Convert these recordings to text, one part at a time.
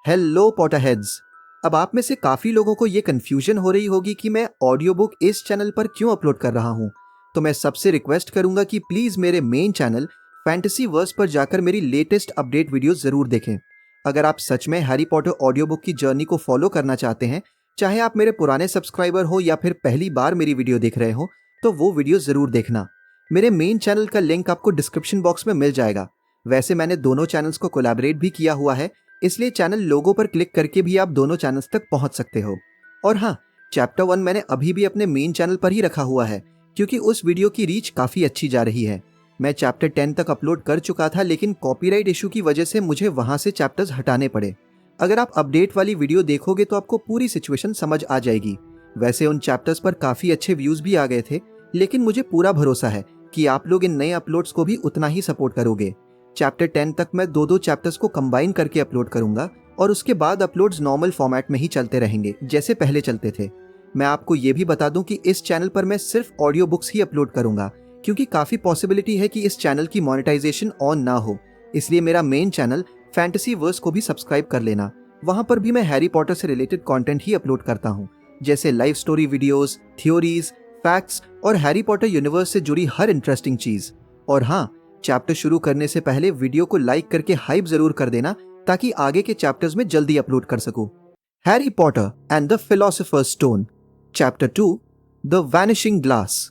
Hello पॉटरहेड्स। अब आप में से काफ़ी लोगों को ये कन्फ्यूजन हो रही होगी कि मैं ऑडियो बुक इस चैनल पर क्यों अपलोड कर रहा हूँ। तो मैं सबसे रिक्वेस्ट करूँगा कि प्लीज़ मेरे मेन चैनल फैंटेसी वर्स पर जाकर मेरी लेटेस्ट अपडेट वीडियो ज़रूर देखें। अगर आप सच में हैरी पॉटर ऑडियो बुक की जर्नी को फॉलो करना चाहते हैं, चाहे आप मेरे पुराने सब्सक्राइबर हो या फिर पहली बार मेरी वीडियो देख रहे हो, तो वो वीडियो ज़रूर देखना। मेरे मेन चैनल का लिंक आपको डिस्क्रिप्शन बॉक्स में मिल जाएगा। वैसे मैंने दोनों चैनल्स को कोलैबोरेट भी किया हुआ है, इसलिए चैनल लोगो पर क्लिक करके भी आप दोनों चैनल्स तक पहुंच सकते हो। और हाँ, चैप्टर 1 मैंने अभी भी अपने मेन चैनल पर ही रखा हुआ है, क्योंकि उस वीडियो की रीच काफ़ी अच्छी जा रही है। मैं चैप्टर 10 तक अपलोड कर चुका था, लेकिन कॉपीराइट इशू की वजह से मुझे वहां से चैप्टर्स हटाने पड़े। अगर आप अपडेट वाली वीडियो देखोगे तो आपको पूरी सिचुएशन समझ आ जाएगी। वैसे उन चैप्टर्स पर काफ़ी अच्छे व्यूज़ भी आ गए थे, लेकिन मुझे पूरा भरोसा है कि आप लोग इन नए अपलोड्स को भी उतना ही सपोर्ट करोगे। चैप्टर 10 तक मैं दो चैप्टर्स को कंबाइन करके अपलोड करूंगा और उसके बाद अपलोड्स नॉर्मल फॉर्मेट में ही चलते रहेंगे, जैसे पहले चलते थे। मैं आपको ये भी बता दूं कि इस चैनल पर मैं सिर्फ ऑडियो बुक्स ही अपलोड करूंगा, क्योंकि काफ़ी पॉसिबिलिटी है कि इस चैनल की मोनेटाइजेशन ऑन ना हो। इसलिए मेरा मेन चैनल फैंटेसी वर्स को भी सब्सक्राइब कर लेना। वहां पर भी मैं हैरी पॉटर से रिलेटेड कॉन्टेंट ही अपलोड करता हूँ, जैसे live story videos, theories, facts और हैरी पॉटर यूनिवर्स से जुड़ी हर इंटरेस्टिंग चीज़। और हाँ, चैप्टर शुरू करने से पहले वीडियो को लाइक करके हाइप जरूर कर देना, ताकि आगे के चैप्टर्स में जल्दी अपलोड कर सकूं। Harry Potter and the philosopher's stone, chapter 2, the vanishing glass.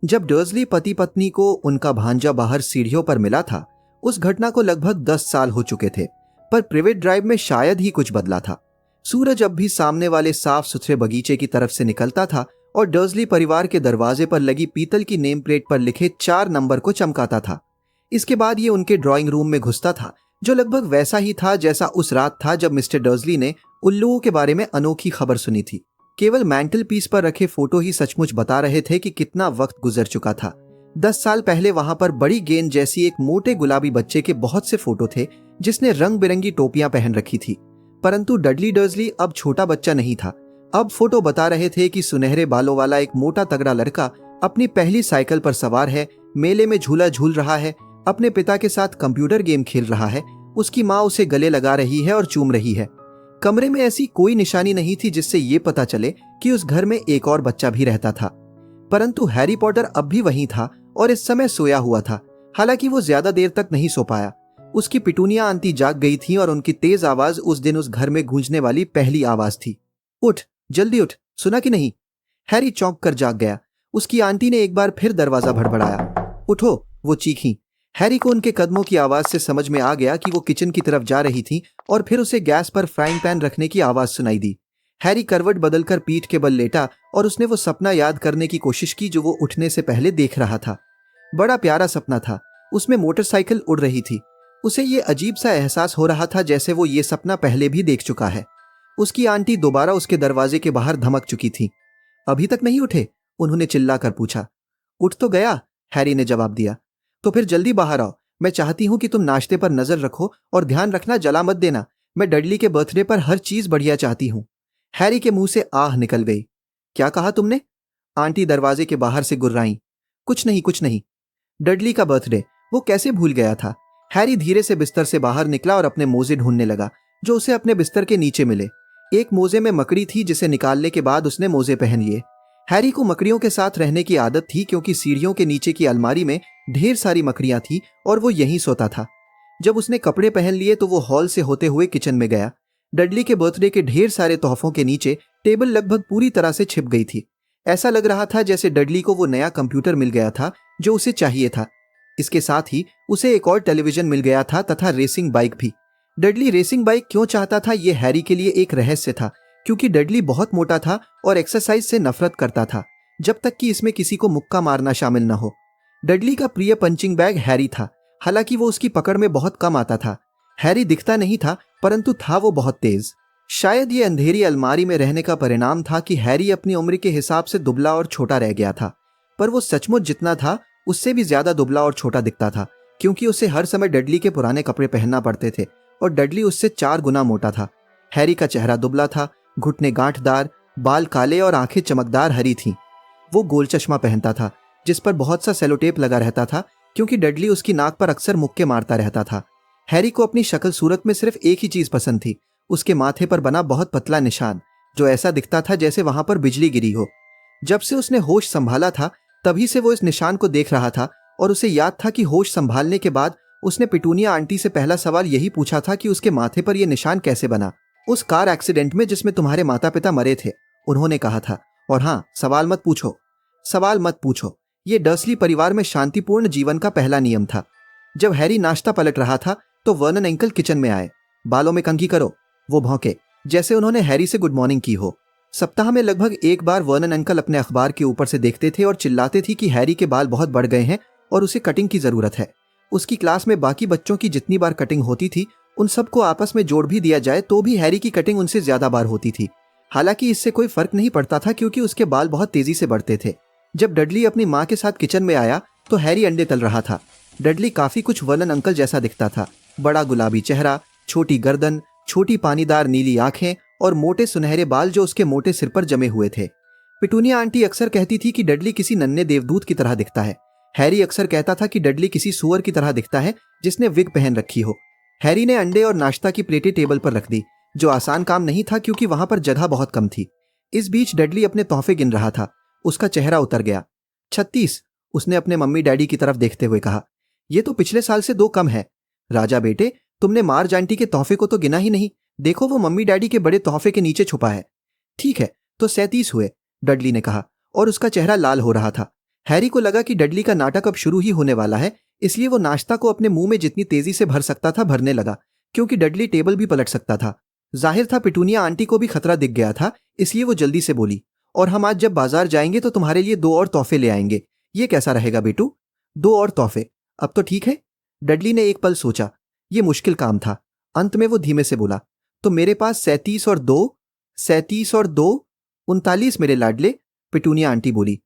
जब डर्सली पति पत्नी को उनका भांजा बाहर सीढ़ियों पर मिला था, उस घटना को लगभग 10 साल हो चुके थे, पर प्रिवेट ड्राइव में शायद ही कुछ बदला था। सूरज अब भी सामने वाले साफ सुथरे बगीचे की तरफ से निकलता था और डर्सली परिवार के दरवाजे पर लगी पीतल की नेम प्लेट पर लिखे 4 नंबर को चमकाता था। इसके बाद ये उनके ड्राइंग रूम में घुसता था, जो लगभग वैसा ही था जैसा उस रात था जब मिस्टर डर्सली ने उल्लुओं के बारे में अनोखी खबर सुनी थी। केवल मैंटल पीस पर रखे फोटो ही सचमुच बता रहे थे कि कितना वक्त गुजर चुका था। 10 साल पहले वहां पर बड़ी गेंद जैसी एक मोटे गुलाबी बच्चे के बहुत से फोटो थे, जिसने रंग बिरंगी टोपियां पहन रखी थी। परंतु डडली डर्सली अब छोटा बच्चा नहीं था। अब फोटो बता रहे थे कि सुनहरे बालों वाला एक मोटा तगड़ा लड़का अपनी पहली साइकिल पर सवार है, मेले में झूला झूल रहा है, अपने पिता के साथ कंप्यूटर गेम खेल रहा है, उसकी माँ उसे गले लगा रही है और चूम रही है। कमरे में ऐसी कोई निशानी नहीं थी जिससे ये पता चले कि उस घर में एक और बच्चा भी रहता था। परंतु हैरी पॉटर अब भी वहीं था और इस समय सोया हुआ था। हालांकि वो ज्यादा देर तक नहीं सो पाया। उसकी पिटूनिया आंटी जाग गई थी और उनकी तेज आवाज उस दिन उस घर में गूंजने वाली पहली आवाज थी। उठ, जल्दी उठ, सुना कि नहीं? हैरी चौंक कर जाग गया। उसकी आंटी ने एक बार फिर दरवाजा भड़बड़ाया। उठो, वो चीखी। हैरी को उनके कदमों की आवाज से समझ में आ गया कि वो किचन की तरफ जा रही थी और फिर उसे गैस पर फ्राइंग पैन रखने की आवाज सुनाई दी। हैरी करवट बदलकर पीठ के बल लेटा और उसने वो सपना याद करने की कोशिश की जो वो उठने से पहले देख रहा था। बड़ा प्यारा सपना था। उसमें मोटरसाइकिल उड़ रही थी। उसे ये अजीब सा एहसास हो रहा था जैसे वो ये सपना पहले भी देख चुका है। उसकी आंटी दोबारा उसके दरवाजे के बाहर धमक चुकी थी। अभी तक नहीं उठे? उन्होंने चिल्लाकर पूछा। उठ तो गया, हैरी ने जवाब दिया। तो फिर जल्दी बाहर आओ। मैं चाहती हूं कि तुम नाश्ते पर नजर रखो और ध्यान रखना जला मत देना। मैं डडली के बर्थडे पर हर चीज बढ़िया चाहती हूं। हैरी के मुंह से आह निकल गई। क्या कहा तुमने? आंटी दरवाजे के बाहर से गुर्राई। कुछ नहीं, कुछ नहीं। डडली का बर्थडे वो कैसे भूल गया था? हैरी धीरे से बिस्तर से बाहर निकला और अपने मोजे ढूंढने लगा, जो उसे अपने बिस्तर के नीचे मिले। एक मोजे में मकड़ी थी, जिसे निकालने के बाद उसने मोजे पहन लिए। हैरी को मकड़ियों के साथ रहने की आदत थी, क्योंकि सीढ़ियों के नीचे की अलमारी में ढेर सारी मकड़ियां थी और वो यहीं सोता था। जब उसने कपड़े पहन लिए तो वो हॉल से होते हुए किचन में गया। डडली के बर्थडे के ढेर सारे तोहफों के नीचे टेबल लगभग पूरी तरह से छिप गई थी। ऐसा लग रहा था जैसे डडली को वो नया कंप्यूटर मिल गया था जो उसे चाहिए था। इसके साथ ही उसे एक और टेलीविजन मिल गया था तथा रेसिंग बाइक भी। डडली रेसिंग बाइक क्यों चाहता था, ये हैरी के लिए एक रहस्य था, क्योंकि डडली बहुत मोटा था और एक्सरसाइज से नफरत करता था, जब तक कि इसमें किसी को मुक्का मारना शामिल न हो। डडली का प्रिय पंचिंग बैग हैरी था, हालांकि वो उसकी पकड़ में बहुत कम आता था। हैरी दिखता नहीं था, परंतु था वो बहुत तेज। शायद ये अंधेरी अलमारी में रहने का परिणाम था कि हैरी अपनी उम्र के हिसाब से दुबला और छोटा रह गया था। पर वो सचमुच जितना था उससे भी ज्यादा दुबला और छोटा दिखता था, क्योंकि उसे हर समय डडली के पुराने कपड़े पहनना पड़ते थे और डडली उससे 4 गुना मोटा था। हैरी का चेहरा दुबला था, घुटने गांठदार, बाल काले और आंखें चमकदार हरी थीं। वो गोल चश्मा पहनता था, जिस पर बहुत सा सेलोटेप लगा रहता था, क्योंकि डडली उसकी नाक पर अक्सर मुक्के मारता रहता था। हैरी को अपनी शक्ल सूरत में सिर्फ एक ही चीज पसंद थी, उसके माथे पर बना बहुत पतला निशान, जो ऐसा दिखता था जैसे वहां पर बिजली गिरी हो। जब से उसने होश संभाला था तभी से वो इस निशान को देख रहा था, और उसे याद था कि होश संभालने के बाद उसने पिटूनिया आंटी से पहला सवाल यही पूछा था कि उसके माथे पर यह निशान कैसे बना। उस कार एक्सीडेंट में जिसमें तुम्हारे माता पिता मरे थे, उन्होंने कहा था। और हाँ, सवाल मत पूछो, सवाल मत पूछो। ये डर्सली परिवार में शांतिपूर्ण जीवन का पहला नियम था। जब हैरी नाश्ता पलट रहा था तो वर्नन अंकल किचन में आए। बालों में कंघी करो, वो भौंके, जैसे उन्होंने हैरी से गुड मॉर्निंग की हो। सप्ताह में लगभग एक बार वर्नन अंकल अपने अखबार के ऊपर से देखते थे और चिल्लाते थे कि हैरी के बाल बहुत बढ़ गए हैं और उसे कटिंग की जरूरत है। उसकी क्लास में बाकी बच्चों की जितनी बार कटिंग होती थी उन सबको आपस में जोड़ भी दिया जाए तो भी हैरी की कटिंग उनसे ज्यादा बार होती थी। हालांकि इससे कोई फर्क नहीं पड़ता था क्योंकि उसके बाल बहुत तेजी से बढ़ते थे। जब डडली अपनी माँ के साथ किचन में आया तो हैरी अंडे तल रहा था। डडली काफी कुछ वर्नन अंकल जैसा दिखता था। बड़ा गुलाबी चेहरा, छोटी गर्दन, छोटी पानीदार नीली आंखें और मोटे सुनहरे बाल जो उसके मोटे सिर पर जमे हुए थे। पिटूनिया आंटी अक्सर कहती थी कि डडली किसी नन्हे देवदूत की तरह दिखता है। हैरी अक्सर कहता था कि डडली किसी सुअर की तरह दिखता है जिसने विग पहन रखी हो। हैरी ने अंडे और नाश्ता की प्लेटें टेबल पर रख दी, जो आसान काम नहीं था क्योंकि वहां पर जगह बहुत कम थी। इस बीच डडली अपने तोहफे गिन रहा था। उसका चेहरा उतर गया। 36, उसने अपने मम्मी डैडी की तरफ देखते हुए कहा। यह तो पिछले साल से 2 कम है। राजा बेटे, तुमने मार्ज आंटी के तोहफे को तो गिना ही नहीं। देखो, वो मम्मी डैडी के बड़े तोहफे के नीचे छुपा है। ठीक है, तो 37 हुए, डडली ने कहा, और उसका चेहरा लाल हो रहा था। हैरी को लगा कि डडली का नाटक अब शुरू ही होने वाला है, इसलिए वो नाश्ता को अपने मुंह में जितनी तेजी से भर सकता था भरने लगा, क्योंकि डडली टेबल भी पलट सकता था। जाहिर था पिटूनिया आंटी को भी खतरा दिख गया था, इसलिए वो जल्दी से बोली, और हम आज जब बाजार जाएंगे तो तुम्हारे लिए 2 और तोहफे ले आएंगे। ये कैसा रहेगा बेटू? 2 और तोहफे, अब तो ठीक है। डडली ने एक पल सोचा। ये मुश्किल काम था। अंत में वो धीमे से बोला, तो मेरे पास 37 और 2, 37 और 2, 39 मेरे लाडले। पिटूनिया आंटी बोली।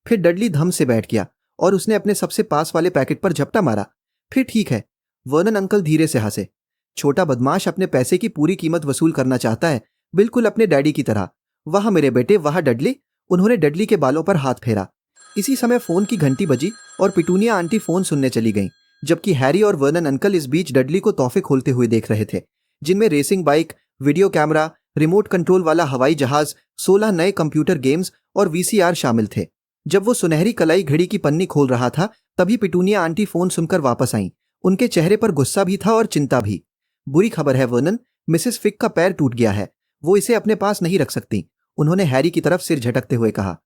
फिर डडली धम से बैठ गया और उसने अपने सबसे पास वाले पैकेट पर झपटा मारा। फिर ठीक है। वर्नन अंकल धीरे से हंसे। छोटा बदमाश अपने पैसे की पूरी कीमत वसूल करना चाहता है, बिल्कुल अपने डैडी की तरह। वाह मेरे बेटे, वाह डडली। उन्होंने डडली के बालों पर हाथ फेरा। इसी समय फोन की घंटी बजी और पिटूनिया आंटी फोन सुनने चली गईं, जबकि हैरी और वर्नन अंकल इस बीच डडली को तोहफे खोलते हुए देख रहे थे, जिनमें racing bike, video camera, remote control वाला हवाई जहाज, 16 नए कंप्यूटर गेम्स और वीसीआर शामिल थे। जब वो सुनहरी कलाई घड़ी की पन्नी खोल रहा था तभी पिटूनिया आंटी फोन सुनकर वापस आईं। उनके चेहरे पर गुस्सा भी था और चिंता भी। बुरी खबर है वर्नन, मिसेस फिक का पैर टूट गया है, वो इसे अपने पास नहीं रख सकती, उन्होंने हैरी की तरफ सिर झटकते हुए कहा।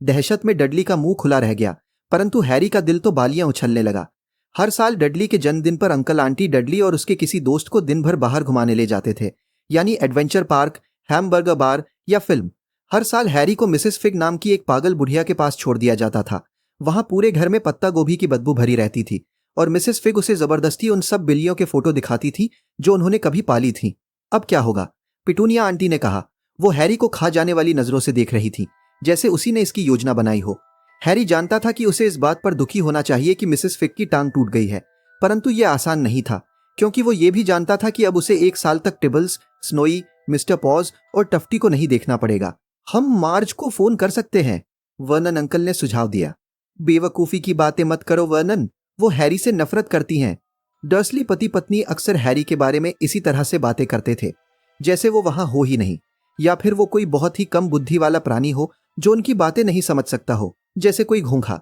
दहशत में डडली का मुंह खुला रह गया, परंतु हैरी का दिल तो बालियां उछलने लगा। हर साल डडली के जन्मदिन पर अंकल आंटी डडली और उसके किसी दोस्त को दिन भर बाहर घुमाने ले जाते थे, यानी एडवेंचर पार्क, हैमबर्गर बार या फिल्म। हर साल हैरी को मिसेस फिग नाम की एक पागल बुढ़िया के पास छोड़ दिया जाता था। वहां पूरे घर में पत्ता गोभी की बदबू भरी रहती थी और मिसेस फिग उसे जबरदस्ती उन सब बिल्लियों के फोटो दिखाती थी जो उन्होंने कभी पाली थी। अब क्या होगा? पिटूनिया आंटी ने कहा। वो हैरी को खा जाने वाली नजरों से देख रही थी, जैसे उसी ने इसकी योजना बनाई हो। हैरी जानता था कि उसे इस बात पर दुखी होना चाहिए कि मिसेस फिग की टांग टूट गई है, परंतु यह आसान नहीं था, क्योंकि वो ये भी जानता था कि अब उसे 1 साल तक टिबल्स, स्नोई, मिस्टर पॉज और टफ्टी को नहीं देखना पड़ेगा। हम मार्ज को फोन कर सकते हैं, वर्नन अंकल ने सुझाव दिया। बेवकूफी की बातें मत करो वर्नन, वो हैरी से नफरत करती हैं। डर्सली पति पत्नी अक्सर हैरी के बारे में इसी तरह से बातें करते थे, जैसे वो वहां हो ही नहीं, या फिर वो कोई बहुत ही कम बुद्धि वाला प्राणी हो जो उनकी बातें नहीं समझ सकता हो, जैसे कोई घोंघा।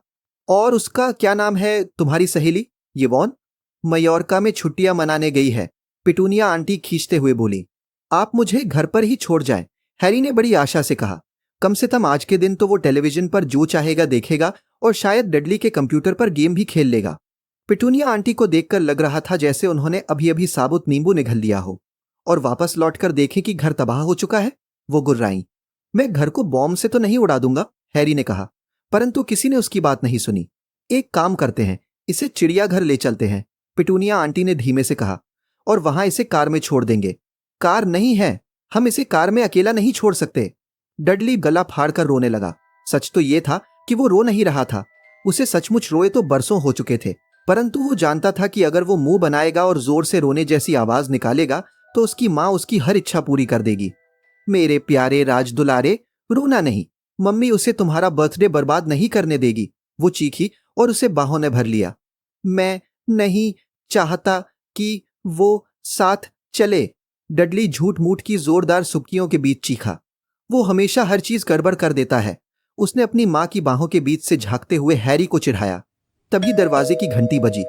और उसका क्या नाम है तुम्हारी सहेली, यवॉन? मयोर्का में छुट्टियां मनाने गई है, पिटूनिया आंटी खींचते हुए बोली। आप मुझे घर पर ही छोड़ जाएं, हैरी ने बड़ी आशा से कहा। कम से कम आज के दिन तो वो टेलीविजन पर जो चाहेगा देखेगा और शायद डडली के कंप्यूटर पर गेम भी खेल लेगा। पिटूनिया आंटी को देखकर लग रहा था जैसे उन्होंने अभी अभी साबुत नींबू निगल लिया हो। और वापस लौटकर देखें कि घर तबाह हो चुका है, वो गुर्राई। मैं घर को बॉम्ब से तो नहीं उड़ा दूंगा, हैरी ने कहा, परंतु किसी ने उसकी बात नहीं सुनी। एक काम करते हैं, इसे चिड़ियाघर ले चलते हैं, पिटूनिया आंटी ने धीमे से कहा, और वहां इसे कार में छोड़ देंगे। कार नहीं है, हम इसे कार में अकेला नहीं छोड़ सकते। डडली गला फाड़कर रोने लगा। सच तो यह था कि वो रो नहीं रहा था, उसे सचमुच रोए तो बरसों हो चुके थे, परंतु वो जानता था कि अगर वो मुंह बनाएगा और जोर से रोने जैसी आवाज निकालेगा तो उसकी माँ उसकी हर इच्छा पूरी कर देगी। मेरे प्यारे राज दुलारे, रोना नहीं, मम्मी उसे तुम्हारा बर्थडे बर्बाद नहीं करने देगी, वो चीखी और उसे बाहों ने भर लिया। मैं नहीं चाहता कि वो साथ चले, डडली झूठ मूठ की जोरदार सुबकियों के बीच चीखा। वो हमेशा हर चीज गड़बड़ कर देता है। उसने अपनी माँ की बाहों के बीच से झांकते हुए हैरी को चिढ़ाया। तभी दरवाजे की घंटी बजी।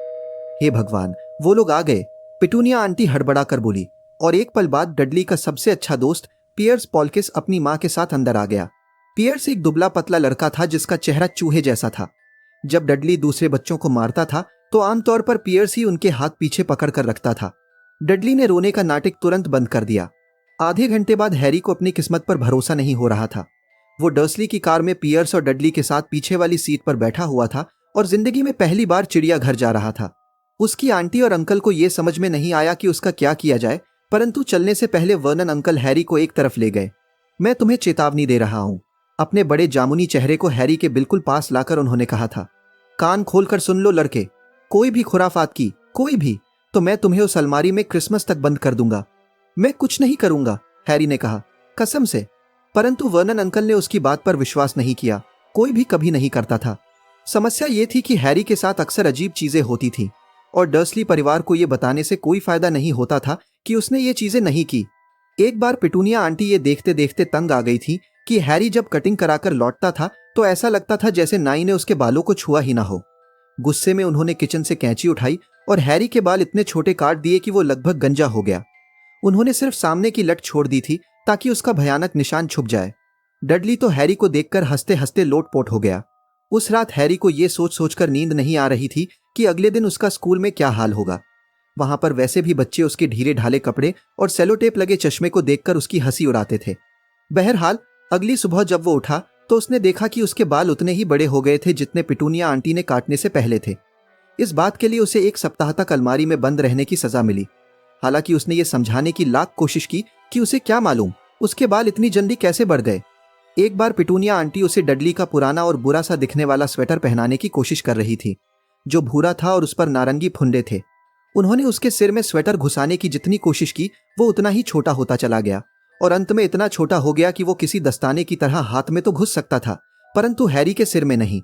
हे भगवान, वो लोग आ गए, पिटूनिया आंटी हड़बड़ा कर बोली। और एक पल बाद डडली का सबसे अच्छा दोस्त पियर्स पॉलकिस अपनी माँ के साथ अंदर आ गया। पियर्स एक दुबला पतला लड़का था जिसका चेहरा चूहे जैसा था। जब डडली दूसरे बच्चों को मारता था तो आमतौर पर पियर्स ही उनके हाथ पीछे पकड़ कर रखता था। डडली ने रोने का नाटक तुरंत बंद कर दिया। आधे घंटे बाद हैरी को अपनी किस्मत पर भरोसा नहीं हो रहा था। वो डर्सली की कार में पियर्स और डडली के साथ पीछे वाली सीट पर बैठा हुआ था और जिंदगी में पहली बार चिड़ियाघर जा रहा था। उसकी आंटी और अंकल को यह समझ में नहीं आया कि उसका क्या किया जाए, परंतु चलने से पहले वर्नन अंकल हैरी को एक तरफ ले गए। मैं तुम्हें चेतावनी दे रहा हूं, अपने बड़े जामुनी चेहरे को हैरी के बिल्कुल पास लाकर उन्होंने कहा था। कान खोलकर सुन लो लड़के, कोई भी खुराफात की, कोई भी, तो मैं तुम्हें उस अलमारी में क्रिसमस तक बंद कर दूंगा। मैं कुछ नहीं करूंगा, हैरी ने कहा, कसम से। परंतु वर्नन अंकल ने उसकी बात पर विश्वास नहीं किया। कोई भी कभी नहीं करता था। समस्या ये थी कि हैरी के साथ अक्सर अजीब चीजें होती थी और डर्सली परिवार को यह बताने से कोई फायदा नहीं होता था कि उसने ये चीजें नहीं की। एक बार पिटूनिया आंटी ये देखते देखते तंग आ गई थी कि हैरी जब कटिंग कराकर लौटता था तो ऐसा लगता था जैसे नाई ने उसके बालों को छुआ ही ना हो। गुस्से में उन्होंने किचन से कैंची उठाई और हैरी के बाल इतने छोटे काट दिए कि वो लगभग गंजा हो गया। उन्होंने सिर्फ सामने की लट छोड़ दी थी ताकि उसका भयानक निशान छुप जाए। डडली तो हैरी को देखकर हंसते हंसते लोटपोट हो गया। उस रात हैरी को यह सोच सोचकर नींद नहीं आ रही थी कि अगले दिन उसका स्कूल में क्या हाल होगा। वहां पर वैसे भी बच्चे उसके ढीले ढाले कपड़े और सेलोटेप लगे चश्मे को देखकर उसकी हंसी उड़ाते थे। बहरहाल अगली सुबह जब वो उठा तो उसने देखा कि उसके बाल उतने ही बड़े हो गए थे जितने पिटूनिया आंटी ने काटने से पहले थे। इस बात के लिए उसे 1 सप्ताह तक अलमारी में बंद रहने की सजा मिली। हालांकि उसने ये समझाने की लाख कोशिश की कि उसे क्या मालूम उसके बाल इतनी जल्दी कैसे बढ़ गए। एक बार पिटूनिया आंटी उसे डडली का पुराना और बुरा सा दिखने वाला स्वेटर पहनाने की कोशिश कर रही थी, जो भूरा था और उस पर नारंगी फुंडे थे। उन्होंने उसके सिर में स्वेटर घुसाने की जितनी कोशिश की वो उतना ही छोटा होता चला गया और अंत में इतना छोटा हो गया कि वो किसी दस्ताने की तरह हाथ में तो घुस सकता था, परंतु हैरी के सिर में नहीं।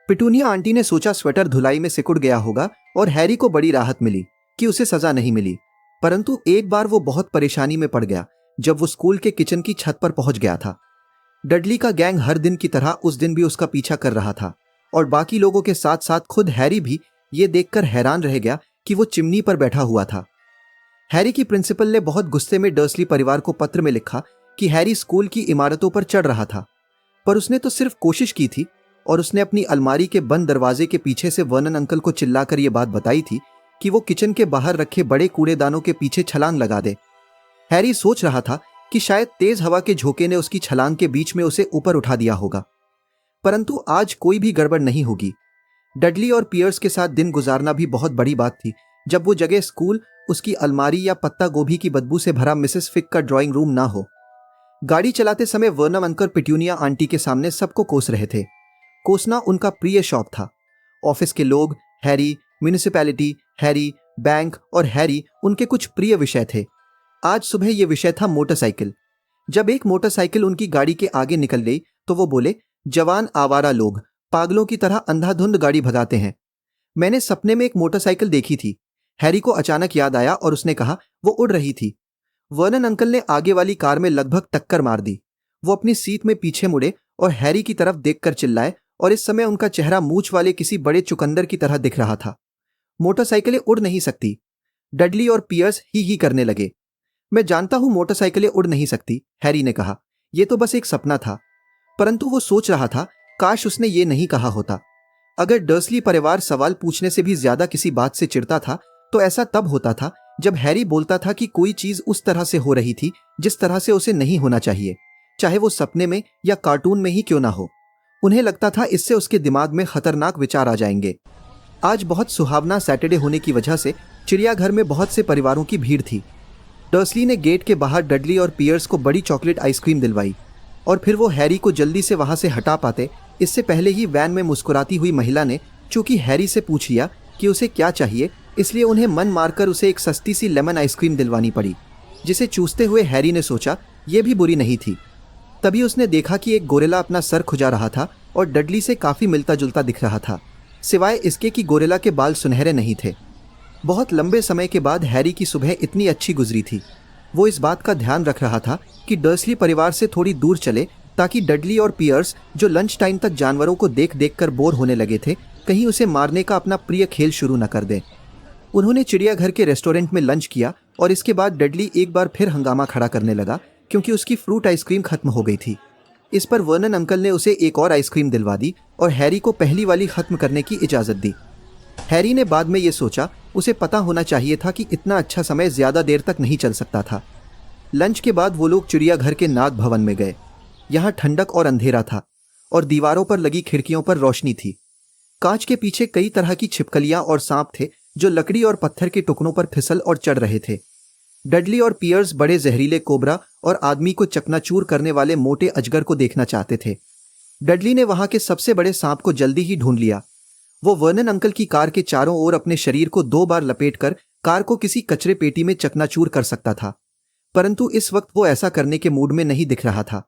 पिटूनिया आंटी ने सोचा स्वेटर धुलाई में सिकुड़ गया होगा और हैरी को बड़ी राहत मिली कि उसे सजा नहीं मिली। परंतु एक बार वो बहुत परेशानी में पड़ गया जब वो स्कूल के किचन की छत पर पहुंच गया था। डडली का गैंग हर दिन की तरह उस दिन भी उसका पीछा कर रहा था और बाकी लोगों के साथ साथ खुद हैरी भी ये देखकर हैरान रह गया कि वो चिमनी पर बैठा हुआ था। हैरी की प्रिंसिपल ने बहुत गुस्से में डर्सली परिवार को पत्र में लिखा कि हैरी स्कूल की इमारतों पर चढ़ रहा था, पर उसने तो सिर्फ कोशिश की थी और उसने अपनी अलमारी के बंद दरवाजे के पीछे से वर्नन अंकल को चिल्लाकर यह बात बताई थी कि वो किचन के बाहर रखे बड़े कूड़ेदानों के पीछे छलांग लगा दे। हैरी सोच रहा था कि शायद तेज हवा के झोंके ने उसकी छलांग के बीच में उसे ऊपर उठा दिया होगा, परंतु आज कोई भी गड़बड़ नहीं होगी। डडली और पियर्स के साथ दिन गुजारना भी बहुत बड़ी बात थी जब वो जगह स्कूल, उसकी अलमारी या पत्ता गोभी की बदबू से भरा मिसेस फिक का ड्राइंग रूम ना हो। गाड़ी चलाते समय वर्नन अंकल पिटूनिया आंटी के सामने सबको कोस रहे थे। कोसना उनका प्रिय शौक था। ऑफिस के लोग, हैरी, म्यूनिसिपैलिटी, हैरी, बैंक और हैरी उनके कुछ प्रिय विषय थे। आज सुबह यह विषय था मोटरसाइकिल। जब एक मोटरसाइकिल उनकी गाड़ी के आगे निकल गई तो वो बोले, जवान आवारा लोग पागलों की तरह अंधाधुंध गाड़ी भगाते हैं। मैंने सपने में एक मोटरसाइकिल देखी थी। हैरी को अचानक याद आया और उसने कहा वो उड़ रही थी। वर्नन अंकल ने आगे वाली कार में लगभग टक्कर मार दी। वो अपनी सीट में पीछे मुड़े और हैरी की तरफ देखकर चिल्लाए और इस समय उनका चेहरा मूंछ वाले किसी बड़े चुकंदर की तरह दिख रहा था। मोटरसाइकिलें उड़ नहीं सकती। डडली और पियर्स ही करने लगे। मैं जानता हूं मोटरसाइकिलें उड़ नहीं सकती, हैरी ने कहा। यह तो बस एक सपना था। परंतु वो सोच रहा था, काश उसने ये नहीं कहा होता। अगर डर्सली परिवार सवाल पूछने से भी ज्यादा किसी बात से चिढ़ता था तो ऐसा तब होता था जब हैरी बोलता था कि कोई चीज उस तरह से हो रही थी जिस तरह से उसे नहीं होना चाहिए, चाहे वो सपने में या कार्टून में ही क्यों ना हो। उन्हें लगता था इससे उसके दिमाग में खतरनाक विचार आ जाएंगे। आज बहुत सुहावना सैटरडे होने की वजह से चिड़ियाघर में बहुत से परिवारों की भीड़ थी। डर्सली ने गेट के बाहर डडली और पियर्स को बड़ी चॉकलेट आइसक्रीम दिलवाई और फिर वो हैरी को जल्दी से वहां से हटा पाते इससे पहले ही वैन में मुस्कुराती हुई महिला ने चूंकि हैरी से पूछ लिया कि उसे क्या चाहिए, इसलिए उन्हें मन मारकर उसे एक सस्ती सी लेमन आइसक्रीम दिलवानी पड़ी, जिसे चूसते हुए हैरी ने सोचा यह भी बुरी नहीं थी। तभी उसने देखा कि एक गोरिल्ला अपना सर खुजा रहा था और डडली से काफी मिलता जुलता दिख रहा था, सिवाय इसके कि गोरिल्ला के बाल सुनहरे नहीं थे। बहुत लंबे समय के बाद हैरी की सुबह इतनी अच्छी गुजरी थी। वो इस बात का ध्यान रख रहा था कि डर्सली परिवार से थोड़ी दूर चले, ताकि डडली और पियर्स, जो लंच टाइम तक जानवरों को देख देख कर बोर होने लगे थे, कहीं उसे मारने का अपना प्रिय खेल शुरू न कर दें। उन्होंने चिड़ियाघर के रेस्टोरेंट में लंच किया और इसके बाद डडली एक बार फिर हंगामा खड़ा करने लगा, क्योंकि उसकी फ्रूट आइसक्रीम खत्म हो गई थी। इस पर वर्नन अंकल ने उसे एक और आइसक्रीम दिलवा दी और हैरी को पहली वाली खत्म करने की इजाज़त दी। हैरी ने बाद में ये सोचा, उसे पता होना चाहिए था कि इतना अच्छा समय ज़्यादा देर तक नहीं चल सकता था। लंच के बाद वो लोग चिड़ियाघर के नाग भवन में गए। यहाँ ठंडक और अंधेरा था और दीवारों पर लगी खिड़कियों पर रोशनी थी। कांच के पीछे कई तरह की छिपकलियां और सांप थे, जो लकड़ी और पत्थर के टुकड़ों पर फिसल और चढ़ रहे थे। डडली और पियर्स बड़े जहरीले कोबरा और आदमी को चकनाचूर करने वाले मोटे अजगर को देखना चाहते थे। डडली ने वहां के सबसे बड़े सांप को जल्दी ही ढूंढ लिया। वो वर्नन अंकल की कार के चारों ओर अपने शरीर को 2 बार लपेटकर कार को किसी कचरे पेटी में चकनाचूर कर सकता था, परंतु इस वक्त वो ऐसा करने के मूड में नहीं दिख रहा था।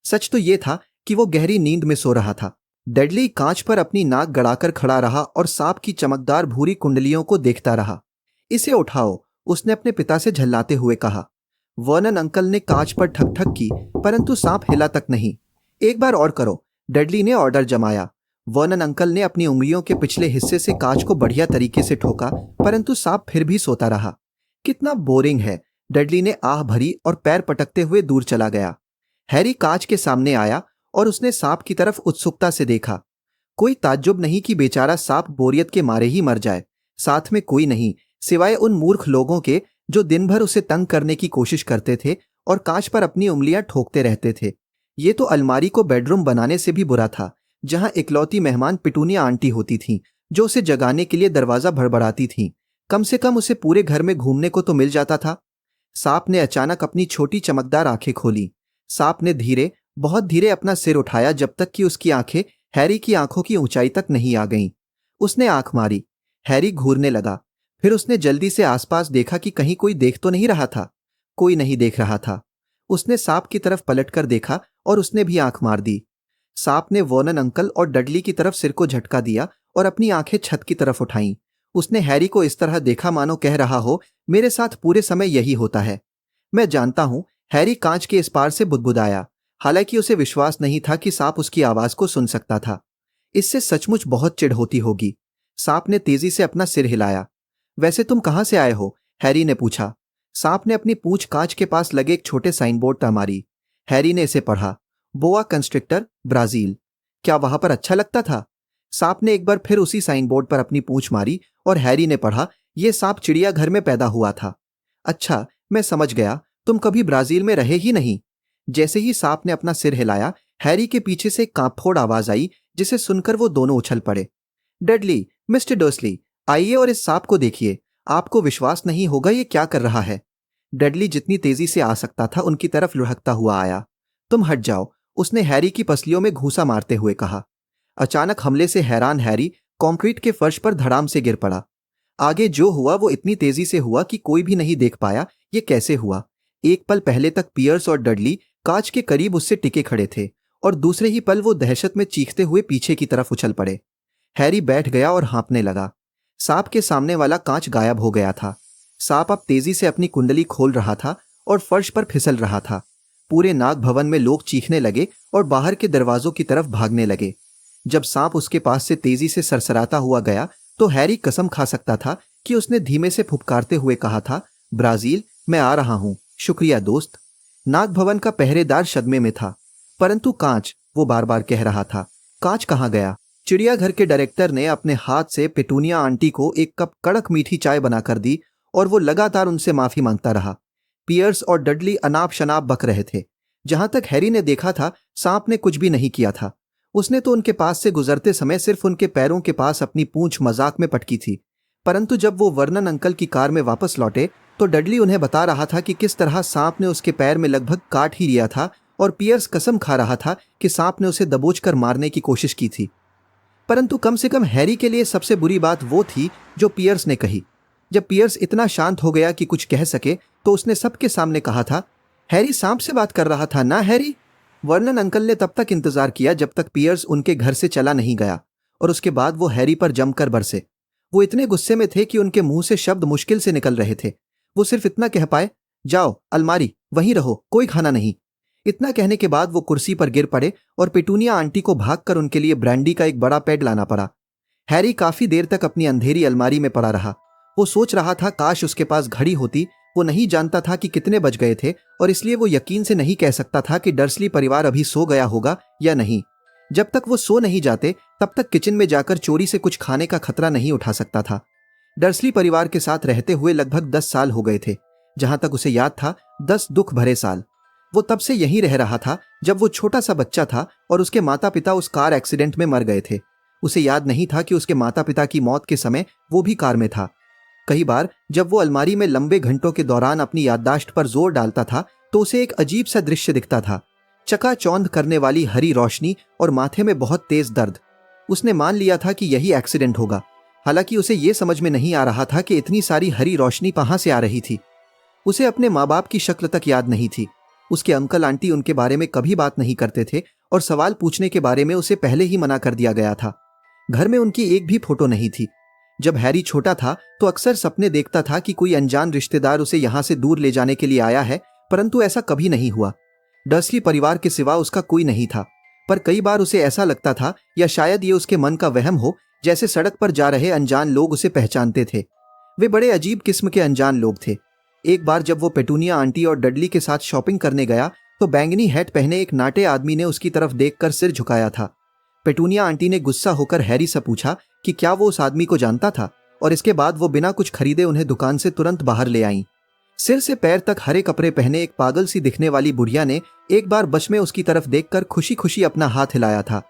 सच तो ये था कि वो गहरी नींद में सो रहा था। डडली कांच पर अपनी नाक गड़ाकर खड़ा रहा और सांप की चमकदार भूरी कुंडलियों को देखता रहा। इसे उठाओ, उसने अपने पिता से झल्लाते हुए कहा। वर्नन अंकल ने कांच पर ठक ठक की, परंतु सांप हिला तक नहीं। एक बार और करो, डडली ने ऑर्डर जमाया। वर्नन अंकल ने अपनी उंगलियों के पिछले हिस्से से कांच को बढ़िया तरीके से ठोका, परंतु सांप फिर भी सोता रहा। कितना बोरिंग है, डडली ने आह भरी और पैर पटकते हुए दूर चला गया। हैरी कांच के सामने आया और उसने सांप की तरफ उत्सुकता से देखा। कोई ताज्जुब नहीं कि बेचारा सांप बोरियत के मारे ही मर जाए। साथ में कोई नहीं सिवाय उन मूर्ख लोगों के जो दिन भर उसे तंग करने की कोशिश करते थे और कांच पर अपनी उंगलियां ठोकते रहते थे। ये तो अलमारी को बेडरूम बनाने से भी बुरा था, जहां इकलौती मेहमान पिटूनिया आंटी होती थीं, जो उसे जगाने के लिए दरवाजा भड़बड़ाती थीं। कम से कम उसे पूरे घर में घूमने को तो मिल जाता था। सांप ने अचानक अपनी छोटी चमकदार आंखें खोली। सांप ने धीरे, बहुत धीरे अपना सिर उठाया, जब तक कि उसकी आंखें हैरी की आंखों की ऊंचाई तक नहीं आ गईं। उसने आंख मारी। हैरी घूरने लगा। फिर उसने जल्दी से आसपास देखा कि कहीं कोई देख तो नहीं रहा था। कोई नहीं देख रहा था। उसने सांप की तरफ पलटकर देखा और उसने भी आंख मार दी। सांप ने वर्नन अंकल और डडली की तरफ सिर को झटका दिया और अपनी आंखें छत की तरफ उठाईं। उसने हैरी को इस तरह देखा मानो कह रहा हो, मेरे साथ पूरे समय यही होता है। मैं जानता हूं, हैरी कांच के इस पार से बुदबुदाया। हालांकि उसे विश्वास नहीं था कि सांप उसकी आवाज को सुन सकता था। इससे सचमुच बहुत चिढ़ होती होगी। सांप ने तेजी से अपना सिर हिलाया। वैसे तुम कहां से आए हो? हैरी ने पूछा। सांप ने अपनी पूंछ कांच के पास लगे एक छोटे साइन बोर्ड पर मारी। हैरी ने इसे पढ़ा, बोआ कंस्ट्रिक्टर, ब्राजील। क्या वहां पर अच्छा लगता था? सांप ने एक बार फिर उसी साइन बोर्ड पर अपनी पूंछ मारी और हैरी ने पढ़ा, यह सांप चिड़ियाघर में पैदा हुआ था। अच्छा, मैं समझ गया, तुम कभी ब्राजील में रहे ही नहीं। जैसे ही सांप ने अपना सिर हिलाया, हैरी के पीछे से एक कांपफोड़ आवाज आई, जिसे सुनकर वो दोनों उछल पड़े। डडली, मिस्टर डर्सली, आइए और इस सांप को देखिए। आपको विश्वास नहीं होगा ये क्या कर रहा है। डडली जितनी तेजी से आ सकता था उनकी तरफ लुढ़कता हुआ आया। तुम हट जाओ, उसने हैरी की पसलियों में घूंसा मारते हुए कहा। अचानक हमले से हैरान हैरी कंक्रीट के फर्श पर धड़ाम से गिर पड़ा। आगे जो हुआ वो इतनी तेजी से हुआ कि कोई भी नहीं देख पाया ये कैसे हुआ। एक पल पहले तक पियर्स और डडली कांच के करीब उससे टिके खड़े थे और दूसरे ही पल वो दहशत में चीखते हुए पीछे की तरफ उछल पड़े। हैरी बैठ गया और हाँफने लगा। सांप के सामने वाला कांच गायब हो गया था। सांप अब तेजी से अपनी कुंडली खोल रहा था और फर्श पर फिसल रहा था। पूरे नाग भवन में लोग चीखने लगे और बाहर के दरवाजों की तरफ भागने लगे। जब सांप उसके पास से तेजी से सरसराता हुआ गया तो हैरी कसम खा सकता था कि उसने धीमे से फुफकारते हुए कहा था, ब्राजील, मैं आ रहा हूं, शुक्रिया दोस्त। नाग भवन का पहरेदार सदमे में था। परंतु कांच, वो बार बार कह रहा था, कांच कहाँ गया? चिड़ियाघर के डायरेक्टर ने अपने हाथ से पेटूनिया आंटी को एक कप कड़क मीठी चाय बनाकर दी और वो लगातार उनसे माफी मांगता रहा। पियर्स और डडली अनाप शनाप बक रहे थे। जहां तक हैरी ने देखा था, सांप ने कुछ भी नहीं किया था। उसने तो उनके पास से गुजरते समय सिर्फ उनके पैरों के पास अपनी पूंछ मजाक में पटकी थी। परंतु जब वो वर्नन अंकल की कार में वापस लौटे तो डडली उन्हें बता रहा था कि किस तरह सांप ने उसके पैर में लगभग काट ही लिया था और पियर्स कसम खा रहा था कि सांप ने उसे दबोचकर मारने की कोशिश की थी। परंतु कम से कम हैरी के लिए सबसे बुरी बात वो थी जो पियर्स ने कही। जब पियर्स इतना शांत हो गया कि कुछ कह सके तो उसने सबके सामने कहा था, हैरी सांप से बात कर रहा था ना हैरी? वर्नन अंकल ने तब तक इंतजार किया जब तक पियर्स उनके घर से चला नहीं गया और उसके बाद वो हैरी पर जमकर बरसे। वो इतने गुस्से में थे कि उनके मुंह से शब्द मुश्किल से निकल रहे थे। वो सिर्फ इतना कह पाए, जाओ अलमारी, वहीं रहो, कोई खाना नहीं। इतना कहने के बाद वो कुर्सी पर गिर पड़े और पेटूनिया आंटी को भागकर उनके लिए ब्रांडी का एक बड़ा पैड लाना पड़ा। हैरी काफी देर तक अपनी अंधेरी अलमारी में पड़ा रहा। वो सोच रहा था काश उसके पास घड़ी होती। वो नहीं जानता था कि कितने बज गए थे और इसलिए वो यकीन से नहीं कह सकता था कि डर्सली परिवार अभी सो गया होगा या नहीं। जब तक वो सो नहीं जाते तब तक किचन में जाकर चोरी से कुछ खाने का खतरा नहीं उठा सकता था। डर्सली परिवार के साथ रहते हुए लगभग 10 साल हो गए थे। जहां तक उसे याद था, 10 दुख भरे साल। वो तब से यहीं रह रहा था जब वो छोटा सा बच्चा था और उसके माता पिता उस कार एक्सीडेंट में मर गए थे। उसे याद नहीं था कि उसके माता पिता की मौत के समय वो भी कार में था। कई बार जब वो अलमारी में लंबे घंटों के दौरान अपनी याददाश्त पर जोर डालता था तो उसे एक अजीब सा दृश्य दिखता था। चकाचौंध करने वाली हरी रोशनी और माथे में बहुत तेज दर्द। उसने मान लिया था कि यही एक्सीडेंट होगा। हालांकि उसे ये समझ में नहीं आ रहा था कि इतनी सारी हरी रोशनी कहां से आ रही थी। उसे अपने माँ बाप की शक्ल तक याद नहीं थी। उसके अंकल आंटी उनके बारे में कभी बात नहीं करते थे और सवाल पूछने के बारे में उसे पहले ही मना कर दिया गया था। घर में उनकी एक भी फोटो नहीं थी। जब हैरी छोटा था तो अक्सर सपने देखता था कि कोई अनजान रिश्तेदार उसे यहां से दूर ले जाने के लिए आया है, परंतु ऐसा कभी नहीं हुआ। डर्सली परिवार के सिवा उसका कोई नहीं था। पर कई बार उसे ऐसा लगता था, या शायद ये उसके मन का वहम हो, जैसे सड़क पर जा रहे अनजान लोग उसे पहचानते थे। वे बड़े अजीब किस्म के अनजान लोग थे। एक बार जब वो पेटूनिया आंटी और डडली के साथ शॉपिंग करने गया तो बैंगनी हैट पहने एक नाटे आदमी ने उसकी तरफ देखकर सिर झुकाया था। पेटूनिया आंटी ने गुस्सा होकर हैरी से पूछा कि क्या वो उस आदमी को जानता था, और इसके बाद वो बिना कुछ खरीदे उन्हें दुकान से तुरंत बाहर ले आईं। सिर से पैर तक हरे कपड़े पहने एक पागल सी दिखने वाली बुढ़िया ने एक बार बच में उसकी तरफ देखकर खुशी खुशी अपना हाथ हिलाया था।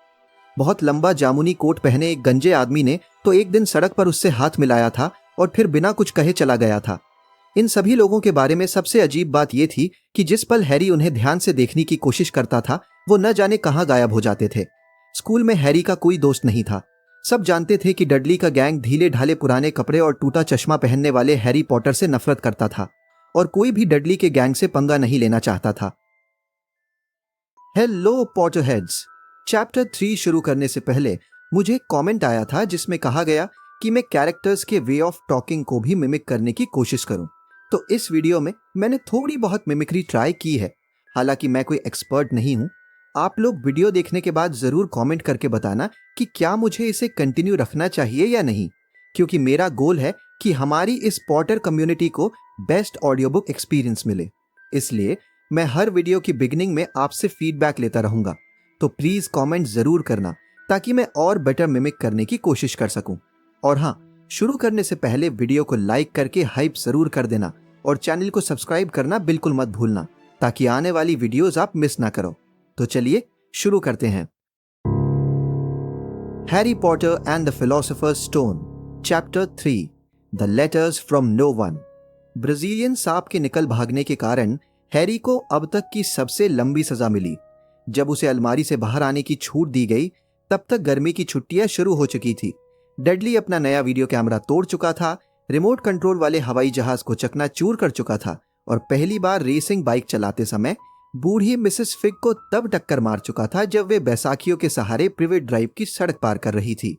बहुत लंबा जामुनी कोट पहने एक गंजे आदमी ने तो एक दिन सड़क पर उससे हाथ मिलाया था और फिर बिना कुछ कहे चला गया था। इन सभी लोगों के बारे में सबसे अजीब बात यह थी कि जिस पल हैरी उन्हें ध्यान से देखने की कोशिश करता था वो न जाने कहां गायब हो जाते थे। स्कूल में हैरी का कोई दोस्त नहीं था। सब जानते थे कि डडली का गैंग ढीले ढाले पुराने कपड़े और टूटा चश्मा पहनने वाले हैरी पॉटर से नफरत करता था और कोई भी डडली के गैंग से पंगा नहीं लेना चाहता था। हेलो पॉटरहेड्स। चैप्टर 3 शुरू करने से पहले मुझे एक कमेंट आया था जिसमें कहा गया कि मैं कैरेक्टर्स के वे ऑफ टॉकिंग को भी मिमिक करने की कोशिश करूं। तो इस वीडियो में मैंने थोड़ी बहुत मिमिक्री ट्राई की है। हालांकि मैं कोई एक्सपर्ट नहीं हूं। आप लोग वीडियो देखने के बाद जरूर कमेंट करके बताना कि क्या मुझे इसे कंटिन्यू रखना चाहिए या नहीं, क्योंकि मेरा गोल है कि हमारी इस पॉटर कम्युनिटी को बेस्ट ऑडियो बुक एक्सपीरियंस मिले। इसलिए मैं हर वीडियो की बिगिनिंग में आपसे फीडबैक लेता रहूंगा। तो प्लीज कमेंट जरूर करना ताकि मैं और बेटर मिमिक करने की कोशिश कर सकूं। और हाँ, शुरू करने से पहले वीडियो को लाइक करके हाइप जरूर कर देना और चैनल को सब्सक्राइब करना बिल्कुल मत भूलना ताकि आने वाली वीडियोस आप मिस ना करो। तो चलिए शुरू करते हैं। Harry Potter and the philosopher's stone, chapter 3, the letters from no one. Brazilian सांप के निकल भागने के कारण हैरी को अब तक की सबसे लंबी सजा मिली। जब उसे अलमारी से बाहर आने की छूट दी गई तब तक गर्मी की छुट्टियां शुरू हो चुकी थी। डडली अपना नया वीडियो कैमरा तोड़ चुका था, रिमोट कंट्रोल वाले हवाई जहाज को चकनाचूर कर चुका था और पहली बार रेसिंग बाइक चलाते समय बूढ़ी मिसेस फिग को तब टक्कर मार चुका था जब वे बैसाखियों के सहारे प्रिवेट ड्राइव की सड़क पार कर रही थी।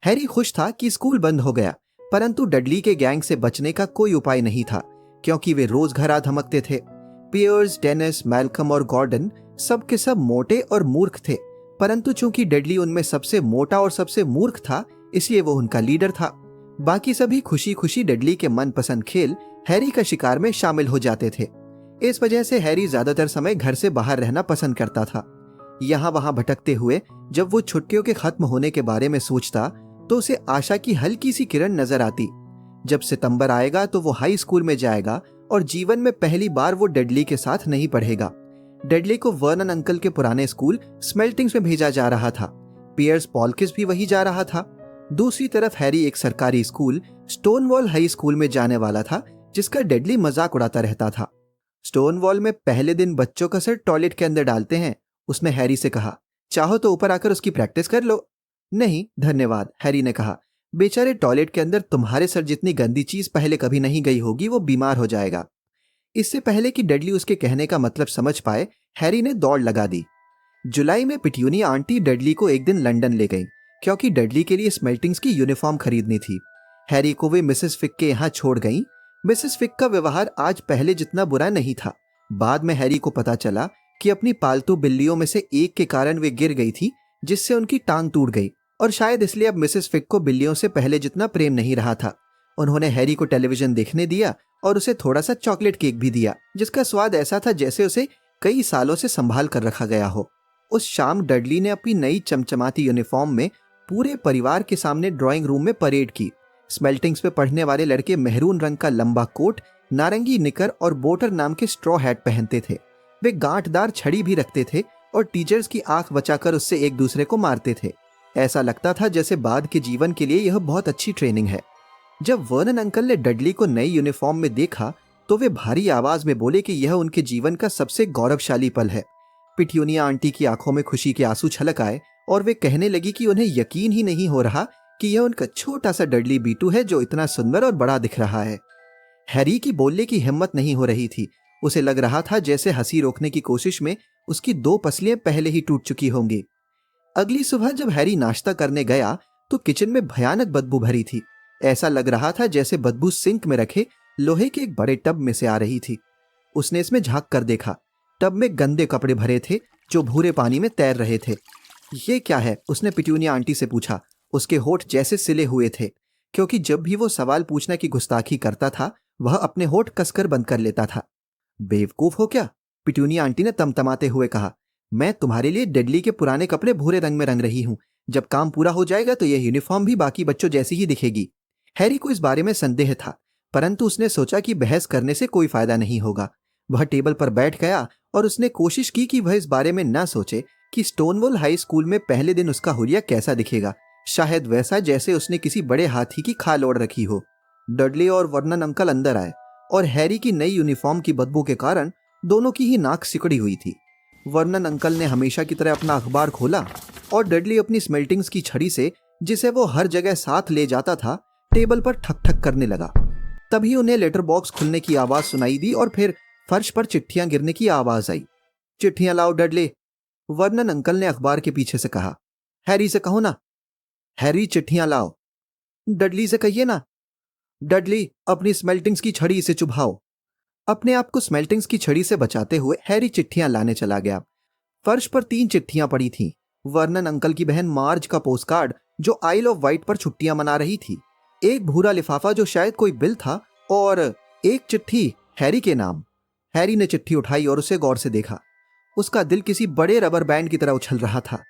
हैरी खुश था कि स्कूल बंद हो गया, परंतु डडली के गैंग से बचने का कोई उपाय नहीं था क्योंकि वे रोज घर आ धमकते थे। पियर्स, डेनिस, मैल्कम और गॉर्डन सब के सब मोटे और मूर्ख थे, परंतु चूंकि डडली उनमें सबसे मोटा और सबसे मूर्ख था इसलिए वो उनका लीडर था। बाकी सभी खुशी खुशी डडली के मनपसंद खेल हैरी का शिकार में शामिल हो जाते थे। इस वजह से हैरी ज्यादातर समय घर से बाहर रहना पसंद करता था। यहाँ वहां भटकते हुए जब वो छुट्टियों के खत्म होने के बारे में सोचता तो उसे आशा की हल्की सी किरण नजर आती। जब सितंबर आएगा तो वो हाई स्कूल में जाएगा और जीवन में पहली बार वो डडली के साथ नहीं पढ़ेगा। डडली को वर्नन अंकल के पुराने स्कूल स्मेल्टिंग्स में भेजा जा रहा था। पियर्स पॉलकिस भी वही जा रहा था। दूसरी तरफ हैरी एक सरकारी स्कूल स्टोनवॉल हाई स्कूल में जाने वाला था जिसका डडली मजाक उड़ाता रहता था। स्टोनवॉल में पहले दिन बच्चों का सर टॉयलेट के अंदर डालते हैं, उसने हैरी से कहा। चाहो तो ऊपर आकर उसकी प्रैक्टिस कर लो। नहीं धन्यवाद, हैरी ने कहा। बेचारे टॉयलेट के अंदर तुम्हारे सर जितनी गंदी चीज पहले कभी नहीं गई होगी, वो बीमार हो जाएगा। इससे पहले कि डडली उसके कहने का मतलब समझ पाए, हैरी ने दौड़ लगा दी। जुलाई में पिट्यूनिया आंटी डडली को एक दिन लंदन ले गई क्योंकि डडली के लिए स्मेल्टिंग्स की यूनिफॉर्म खरीदनी थी। हैरी को वे मिसेस फिक के यहाँ छोड़ गईं। मिसेस फिक का व्यवहार आज पहले जितना बुरा नहीं था। बाद में हैरी को पता चला कि अपनी पालतू बिल्लियों में से एक के कारण वे गिर गई थी, जिससे उनकी टांग टूट गई, और शायद इसलिए अब मिसेस फिक को बिल्लियों से पहले जितना प्रेम नहीं रहा था। उन्होंने हैरी को टेलीविजन देखने दिया और उसे थोड़ा सा चॉकलेट केक भी दिया, जिसका स्वाद ऐसा था जैसे उसे कई सालों से संभाल कर रखा गया हो। उस शाम डडली ने अपनी नई चमचमाती यूनिफॉर्म में पूरे परिवार के सामने ड्राइंग रूम में परेड की। स्मेल्टिंग्स पे पढ़ने वाले लड़के मेहरून रंग का लंबा कोट, नारंगी निकर और बोटर नाम के स्ट्रॉ हैट पहनते थे। वे गांठदार छड़ी भी रखते थे और टीचर्स की आंख बचाकर उससे एक दूसरे को मारते थे। ऐसा लगता था जैसे बाद के जीवन के लिए यह बहुत अच्छी ट्रेनिंग है। जब वर्नन अंकल ने डडली को नई यूनिफॉर्म में देखा तो वे भारी आवाज में बोले कि यह उनके जीवन का सबसे गौरवशाली पल है। पिट्यूनिया आंटी की आंखों में खुशी के आंसू छलक आए और वे कहने लगी कि उन्हें यकीन ही नहीं हो रहा कि यह उनका छोटा सा डडली बीटू है जो इतना सुंदर और बड़ा दिख रहा है। हैरी की बोलने की हिम्मत नहीं हो रही थी। उसे लग रहा था जैसे हंसी रोकने की कोशिश में उसकी 2 पसलियां पहले ही टूट चुकी होंगी। अगली सुबह जब हैरी नाश्ता करने गया तो किचन में भयानक बदबू भरी थी। ऐसा लग रहा था जैसे बदबू सिंक में रखे लोहे के एक बड़े टब में से आ रही थी। उसने इसमें झांक कर देखा। टब में गंदे कपड़े भरे थे जो भूरे पानी में तैर रहे थे। ये क्या है? उसने पिट्यूनिया आंटी से पूछा। उसके होठ जैसे सिले हुए थे, क्योंकि जब भी वो सवाल पूछने की गुस्ताखी करता था वह अपने होठ कसकर बंद कर लेता था। बेवकूफ हो क्या? पिट्यूनिया आंटी ने तमतमाते हुए कहा। मैं तुम्हारे लिए डडली के पुराने कपड़े भूरे रंग में रंग रही हूँ। जब काम पूरा हो जाएगा तो यह यूनिफॉर्म भी बाकी बच्चों जैसी ही दिखेगी। हैरी को इस बारे में संदेह था, परंतु उसने सोचा कि बहस करने से कोई फायदा नहीं होगा। वह टेबल पर बैठ गया और उसने कोशिश की कि वह इस बारे में न सोचे कि स्टोनवॉल हाई स्कूल में पहले दिन उसका हुलिया कैसा दिखेगा। शायद वैसा जैसे उसने किसी बड़े हाथी की खाल ओढ़ रखी हो। डडली और वर्नन अंकल अंदर आए और हैरी की नई यूनिफॉर्म की बदबू के कारण दोनों की ही नाक सिकड़ी हुई थी। वर्नन अंकल ने हमेशा की तरह अपना अखबार खोला और डडली अपनी स्मेल्टिंग्स की छड़ी से, जिसे वो हर जगह साथ ले जाता था, टेबल पर ठक ठक करने लगा। तभी उन्हें लेटर बॉक्स खुलने की आवाज सुनाई दी और फिर फर्श पर चिट्ठियां गिरने की आवाज आई। चिट्ठियां लाओ डडली, वर्नन अंकल ने अखबार के पीछे से कहा। हैरी से कहो ना। हैरी, चिट्ठियां लाओ। डडली से कहिए ना। डडली, अपनी स्मेल्टिंग्स की छड़ी से चुभाओ। अपने आप को स्मेल्टिंग्स की छड़ी से बचाते हुए हैरी चिट्ठियां लाने चला गया। फर्श पर 3 चिट्ठियां पड़ी थीं। वर्नन अंकल की बहन मार्ज का पोस्टकार्ड जो आइल ऑफ वाइट पर छुट्टियां मना रही थी, एक भूरा लिफाफा जो शायद कोई बिल था, और एक चिट्ठी हैरी के नाम। हैरी ने चिट्ठी उठाई और उसे गौर से देखा। उसका दिल किसी बड़े रबर बैंड की तरह उछल रहा था।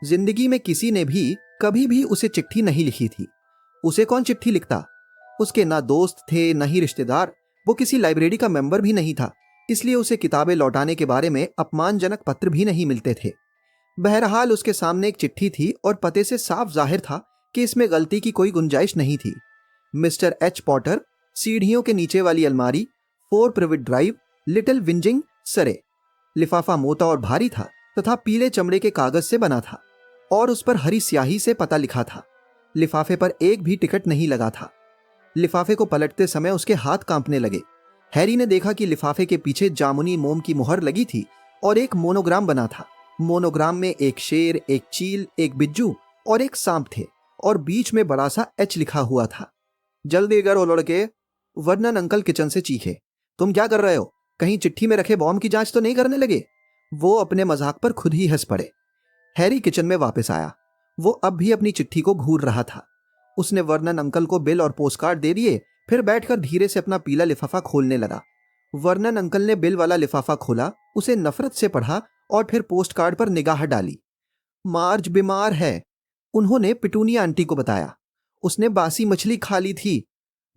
जिंदगी में किसी ने भी कभी भी उसे चिट्ठी नहीं लिखी थी। उसे कौन चिट्ठी लिखता? उसके ना दोस्त थे न ही रिश्तेदार। वो किसी लाइब्रेरी का मेंबर भी नहीं था, इसलिए उसे किताबें लौटाने के बारे में अपमानजनक पत्र भी नहीं मिलते थे। बहरहाल उसके सामने एक चिट्ठी थी और पते से साफ जाहिर था कि इसमें गलती की कोई गुंजाइश नहीं थी। मिस्टर एच पॉटर, सीढ़ियों के नीचे वाली अलमारी, 4 प्रिविट ड्राइव, लिटिल विंजिंग, सरे। लिफाफा मोटा और भारी था तथा पीले चमड़े के कागज से बना था और उस पर हरी स्याही से पता लिखा था। लिफाफे पर एक भी टिकट नहीं लगा था। लिफाफे को पलटते समय उसके हाथ कांपने लगे। हैरी ने देखा कि लिफाफे के पीछे जामुनी मोम की मुहर लगी थी और एक मोनोग्राम बना था। मोनोग्राम में एक शेर, एक चील, एक बिज्जू और एक सांप थे और बीच में बड़ा सा एच लिखा हुआ था। जल्दी करो लड़के, वर्नन अंकल किचन से चीखे। तुम क्या कर रहे हो? कहीं चिट्ठी में रखे बॉम्ब की जांच तो नहीं करने लगे? वो अपने मजाक पर खुद ही हंस पड़े। हैरी किचन में वापस आया। वो अब भी अपनी चिट्ठी को घूर रहा था। उसने वर्नन अंकल को बिल और पोस्टकार्ड दे दिए, फिर बैठकर धीरे से अपना पीला लिफाफा खोलने लगा। वर्नन अंकल ने बिल वाला लिफाफा खोला, उसे नफरत से पढ़ा और फिर पोस्टकार्ड पर निगाह डाली। मार्ज बीमार है, उन्होंने पिटूनिया आंटी को बताया। उसने बासी मछली खा ली थी।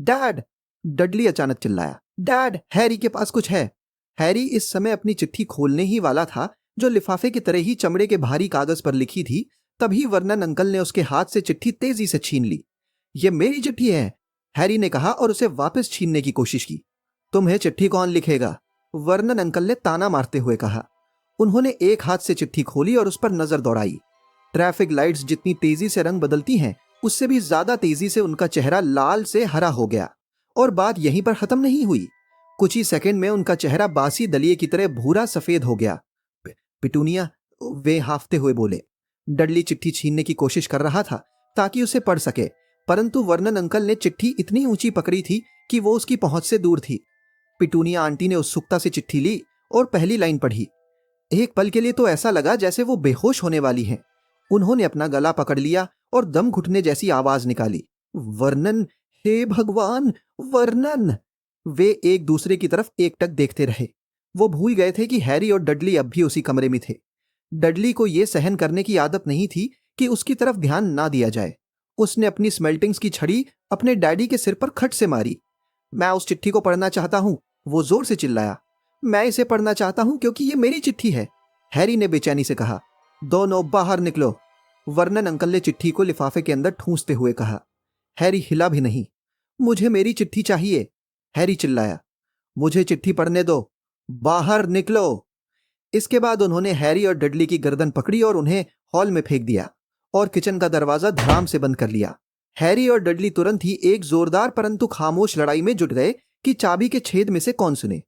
डैड, डडली अचानक चिल्लाया। डैड, हैरी के पास कुछ है। हैरी इस समय अपनी चिट्ठी खोलने ही वाला था जो लिफाफे की तरह ही चमड़े के भारी कागज पर लिखी थी। तभी वर्नन अंकल ने उसके हाथ से चिट्ठी तेजी से छीन ली। ये मेरी चिट्ठी है, हैरी ने कहा और उसे वापस छीनने की कोशिश की। तुम्हें चिट्ठी कौन लिखेगा? वर्नन अंकल ने ताना मारते हुए कहा। उन्होंने एक हाथ से चिट्ठी खोली और उस पर नजर दौड़ाई। ट्रैफिक लाइट्स जितनी तेजी से रंग बदलती हैं, उससे भी ज्यादा तेजी से उनका चेहरा लाल से हरा हो गया। और बात यहीं पर खत्म नहीं हुई। कुछ ही सेकंड में उनका चेहरा बासी दलिये की तरह भूरा सफेद हो गया। पिटूनिया, वे हाफते हुए बोले। डडली चिट्ठी छीनने की कोशिश कर रहा था ताकि उसे पढ़ सके, परंतु वर्नन अंकल ने चिट्ठी इतनी ऊंची पकड़ी थी कि वो उसकी पहुंच से दूर थी। पिटूनिया आंटी ने उत्सुकता से चिट्ठी ली और पहली लाइन पढ़ी। एक पल के लिए तो ऐसा लगा जैसे वो बेहोश होने वाली हैं। उन्होंने अपना गला पकड़ लिया और दम घुटने जैसी आवाज निकाली, वर्णन, हे भगवान, वर्णन। वे एक दूसरे की तरफ एकटक देखते रहे। वो भूल गए थे कि हैरी और डडली अब भी उसी कमरे में थे। डडली को यह सहन करने की आदत नहीं थी कि उसकी तरफ ध्यान ना दिया जाए। उसने अपनी स्मेल्टिंग्स की छड़ी अपने डैडी के सिर पर खट से मारी। मैं उस चिट्ठी को पढ़ना चाहता हूं, वो जोर से चिल्लाया। मैं इसे पढ़ना चाहता हूं क्योंकि ये मेरी चिट्ठी है, हैरी ने बेचैनी से कहा। दोनों बाहर निकलो, वर्णन अंकल ने चिट्ठी को लिफाफे के अंदर ठूंसते हुए कहा। हैरी हिला भी नहीं। मुझे मेरी चिट्ठी चाहिए, हैरी चिल्लाया। मुझे चिट्ठी पढ़ने दो, बाहर निकलो। इसके बाद उन्होंने हैरी और डडली की गर्दन पकड़ी और उन्हें हॉल में फेंक दिया और किचन का दरवाजा धड़ाम से बंद कर लिया। हैरी और डडली तुरंत ही एक जोरदार परंतु खामोश लड़ाई में जुट गए कि चाबी के छेद में से कौन सुने।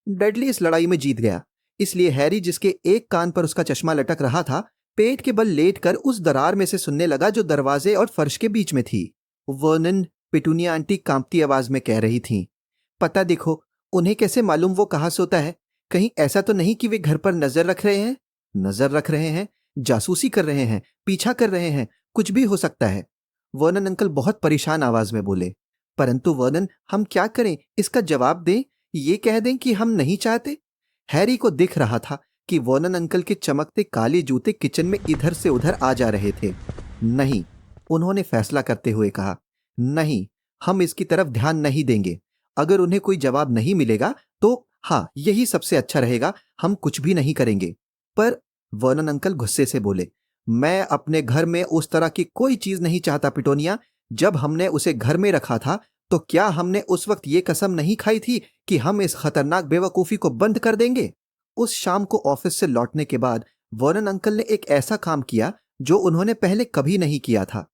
डडली इस लड़ाई में जीत गया, इसलिए हैरी, जिसके एक कान पर उसका चश्मा लटक रहा था, पेट के बल लेटकर उस दरार में से सुनने लगा जो दरवाजे और फर्श के बीच में थी। वर्नन, पिटूनिया आंटी कांपती आवाज में कह रही थीं, पता देखो, उन्हें कैसे मालूम वो कहां सोता है? कहीं ऐसा तो नहीं कि वे घर पर नजर रख रहे हैं? नजर रख रहे हैं, जासूसी कर रहे हैं, पीछा कर रहे हैं, कुछ भी हो सकता है। वर्नन अंकल बहुत परेशान आवाज में बोले। परंतु वर्नन, हम क्या करें? इसका जवाब दें, ये कह दें कि हम नहीं चाहते? हैरी को दिख रहा था कि वर्नन अंकल के चमकते काले जूते किचन में इधर से उधर आ जा रहे थे। नहीं, उन्होंने फैसला करते हुए कहा, नहीं, हम इसकी तरफ ध्यान नहीं देंगे। अगर उन्हें कोई जवाब नहीं मिलेगा तो हाँ, यही सबसे अच्छा रहेगा, हम कुछ भी नहीं करेंगे। पर वर्नन अंकल गुस्से से बोले, मैं अपने घर में उस तरह की कोई चीज नहीं चाहता पिटोनिया। जब हमने उसे घर में रखा था तो क्या हमने उस वक्त ये कसम नहीं खाई थी कि हम इस खतरनाक बेवकूफी को बंद कर देंगे? उस शाम को ऑफिस से लौटने के बाद वर्नन अंकल ने एक ऐसा काम किया जो उन्होंने पहले कभी नहीं किया था।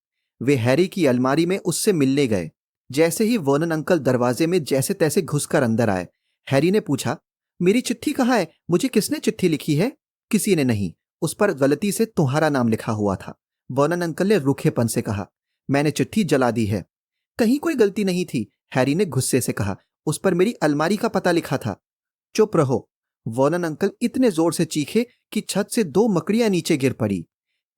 वे हैरी की अलमारी में उससे मिलने गए। जैसे ही वर्नन अंकल दरवाजे में जैसे तैसे घुसकर अंदर आए, हैरी ने पूछा, मेरी चिट्ठी कहाँ है? मुझे किसने चिट्ठी लिखी है? किसी ने नहीं, उस पर गलती से तुम्हारा नाम लिखा हुआ था। वर्नन अंकल ने रूखेपन से कहा, मैंने चिट्ठी जला दी है। कहीं कोई गलती नहीं थी, हैरी ने गुस्से से कहा, उस पर मेरी अलमारी का पता लिखा था। चुप रहो, वर्नन अंकल इतने जोर से चीखे कि छत से 2 मकड़ियां नीचे गिर पड़ी।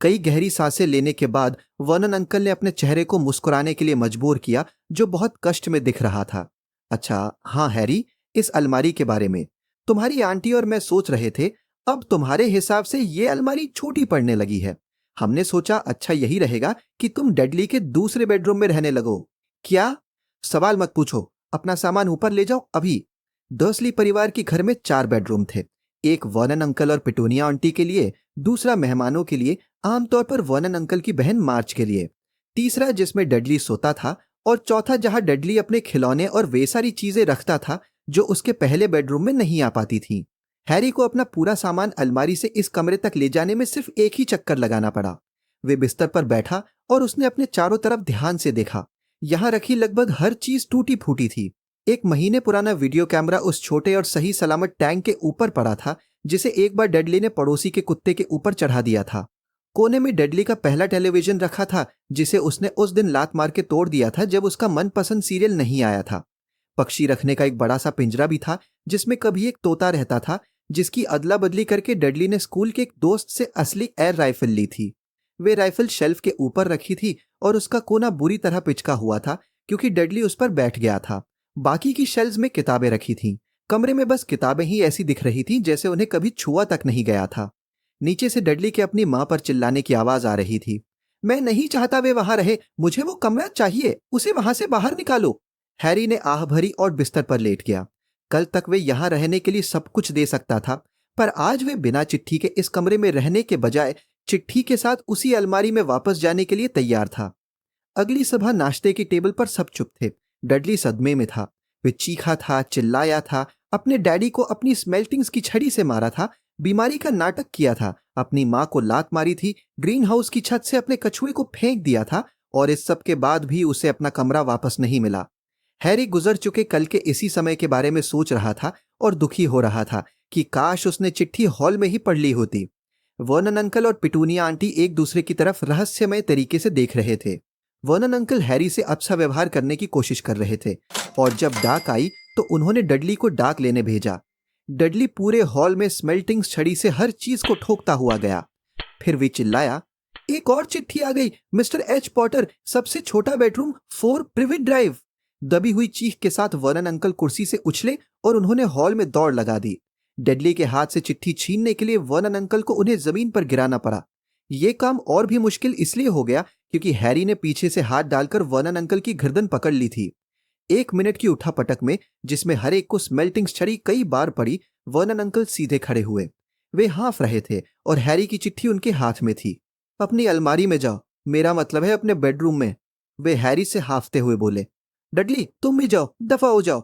कई गहरी सांसें लेने के बाद वर्नन अंकल ने अपने चेहरे को मुस्कुराने के लिए मजबूर किया, जो बहुत कष्ट में दिख रहा था। अच्छा हाँ हैरी, इस अलमारी के बारे में तुम्हारी आंटी और मैं सोच रहे थे, अब तुम्हारे हिसाब से ये अलमारी छोटी पड़ने लगी है। हमने सोचा अच्छा यही रहेगा कि तुम डडली के दूसरे बेडरूम में रहने लगो। क्या? सवाल मत पूछो, अपना सामान ऊपर ले जाओ अभी। डर्सली परिवार के घर में 4 बेडरूम थे। एक वर्नन अंकल और पिटूनिया आंटी के लिए, दूसरा मेहमानों के लिए, आमतौर पर वर्नन अंकल की बहन मार्च के लिए, तीसरा जिसमें डडली सोता था, और चौथा जहां डडली अपने खिलौने और वे सारी चीजें रखता था जो उसके पहले बेडरूम में नहीं आ पाती थी। हैरी को अपना पूरा सामान अलमारी से इस कमरे तक ले जाने में सिर्फ एक ही चक्कर लगाना पड़ा। वे बिस्तर पर बैठा और उसने अपने चारों तरफ ध्यान से देखा। यहां रखी लगभग हर चीज टूटी फूटी थी। एक महीने पुराना वीडियो कैमरा उस छोटे और सही सलामत टैंक के ऊपर पड़ा था, जिसे एक बार डडली ने पड़ोसी के कुत्ते के ऊपर चढ़ा दिया था। कोने में डडली का पहला टेलीविजन रखा था, जिसे उसने उस दिन लात मार के तोड़ दिया था जब उसका मनपसंद सीरियल नहीं आया था। पक्षी रखने का एक बड़ा सा पिंजरा भी था, जिसमें कभी एक तोता रहता था, जिसकी अदला बदली करके डडली ने स्कूल के एक दोस्त से असली एयर राइफल ली थी। वे राइफल शेल्फ के ऊपर रखी थी और उसका कोना बुरी तरह पिचका हुआ था क्योंकि डडली उस पर बैठ गया था। बाकी की शेल्फ्स में किताबें रखी थीं। कमरे में बस किताबें ही ऐसी दिख रही थीं जैसे उन्हें कभी छुआ तक नहीं गया था। नीचे से डडली के अपनी मां पर चिल्लाने की आवाज आ रही थी, मैं नहीं चाहता वे वहां रहे, मुझे वो कमरा चाहिए, उसे वहां से बाहर निकालो। हैरी ने आह भरी और बिस्तर पर लेट गया। कल तक वे यहां रहने के लिए सब कुछ दे सकता था, पर आज वे बिना चिट्ठी के इस कमरे में रहने के बजाय चिट्ठी के साथ उसी अलमारी में वापस जाने के लिए तैयार था। अगली सुबह नाश्ते की टेबल पर सब चुप थे। डडली सदमे में था। वे चीखा था, चिल्लाया था, अपने डैडी को अपनी स्मेल्टिंग्स की छड़ी से मारा था, बीमारी का नाटक किया था, अपनी मां को लात मारी थी, ग्रीन हाउस की छत से अपने कछुए को फेंक दिया था, और इस सब के बाद भी उसे अपना कमरा वापस नहीं मिला। हैरी गुजर चुके कल के इसी समय के बारे में सोच रहा था और दुखी हो रहा था कि काश उसने चिट्ठी हॉल में ही पढ़ ली होती। वर्नन अंकल और पिटूनिया आंटी एक दूसरे की तरफ रहस्यमय तरीके से देख रहे थे। वर्नन अंकल हैरी से अच्छा व्यवहार करने की कोशिश कर रहे थे, और जब डाक आई तो उन्होंने डडली को डाक लेने भेजा। डडली पूरे हॉल में स्मेल्टिंग छड़ी से हर चीज को ठोकता हुआ गया। फिर वे चिल्लाया, एक और चिट्ठी आ गई मिस्टर एच पॉटर, सबसे छोटा बेडरूम 4 प्रिवेट ड्राइव। दबी हुई चीख के साथ वर्नन अंकल कुर्सी से उछले और उन्होंने हॉल में दौड़ लगा दी। डेडली के हाथ से चिट्ठी छीनने के लिए वर्नन अंकल को उन्हें जमीन पर गिराना पड़ा। यह काम और भी मुश्किल इसलिए हो गया क्योंकि हैरी ने पीछे से हाथ डालकर वर्नन अंकल की गर्दन पकड़ ली थी। 1 मिनट की उठापटक में, जिसमें हर एक को स्मेल्टिंग छड़ी कई बार पड़ी, वर्नन अंकल सीधे खड़े हुए। वे हाँफ रहे थे और हैरी की चिट्ठी उनके हाथ में थी। अपनी अलमारी में जाओ, मेरा मतलब है अपने बेडरूम में, वे हैरी से हाँफते हुए बोले। डडली तुम भी जाओ, दफा हो जाओ।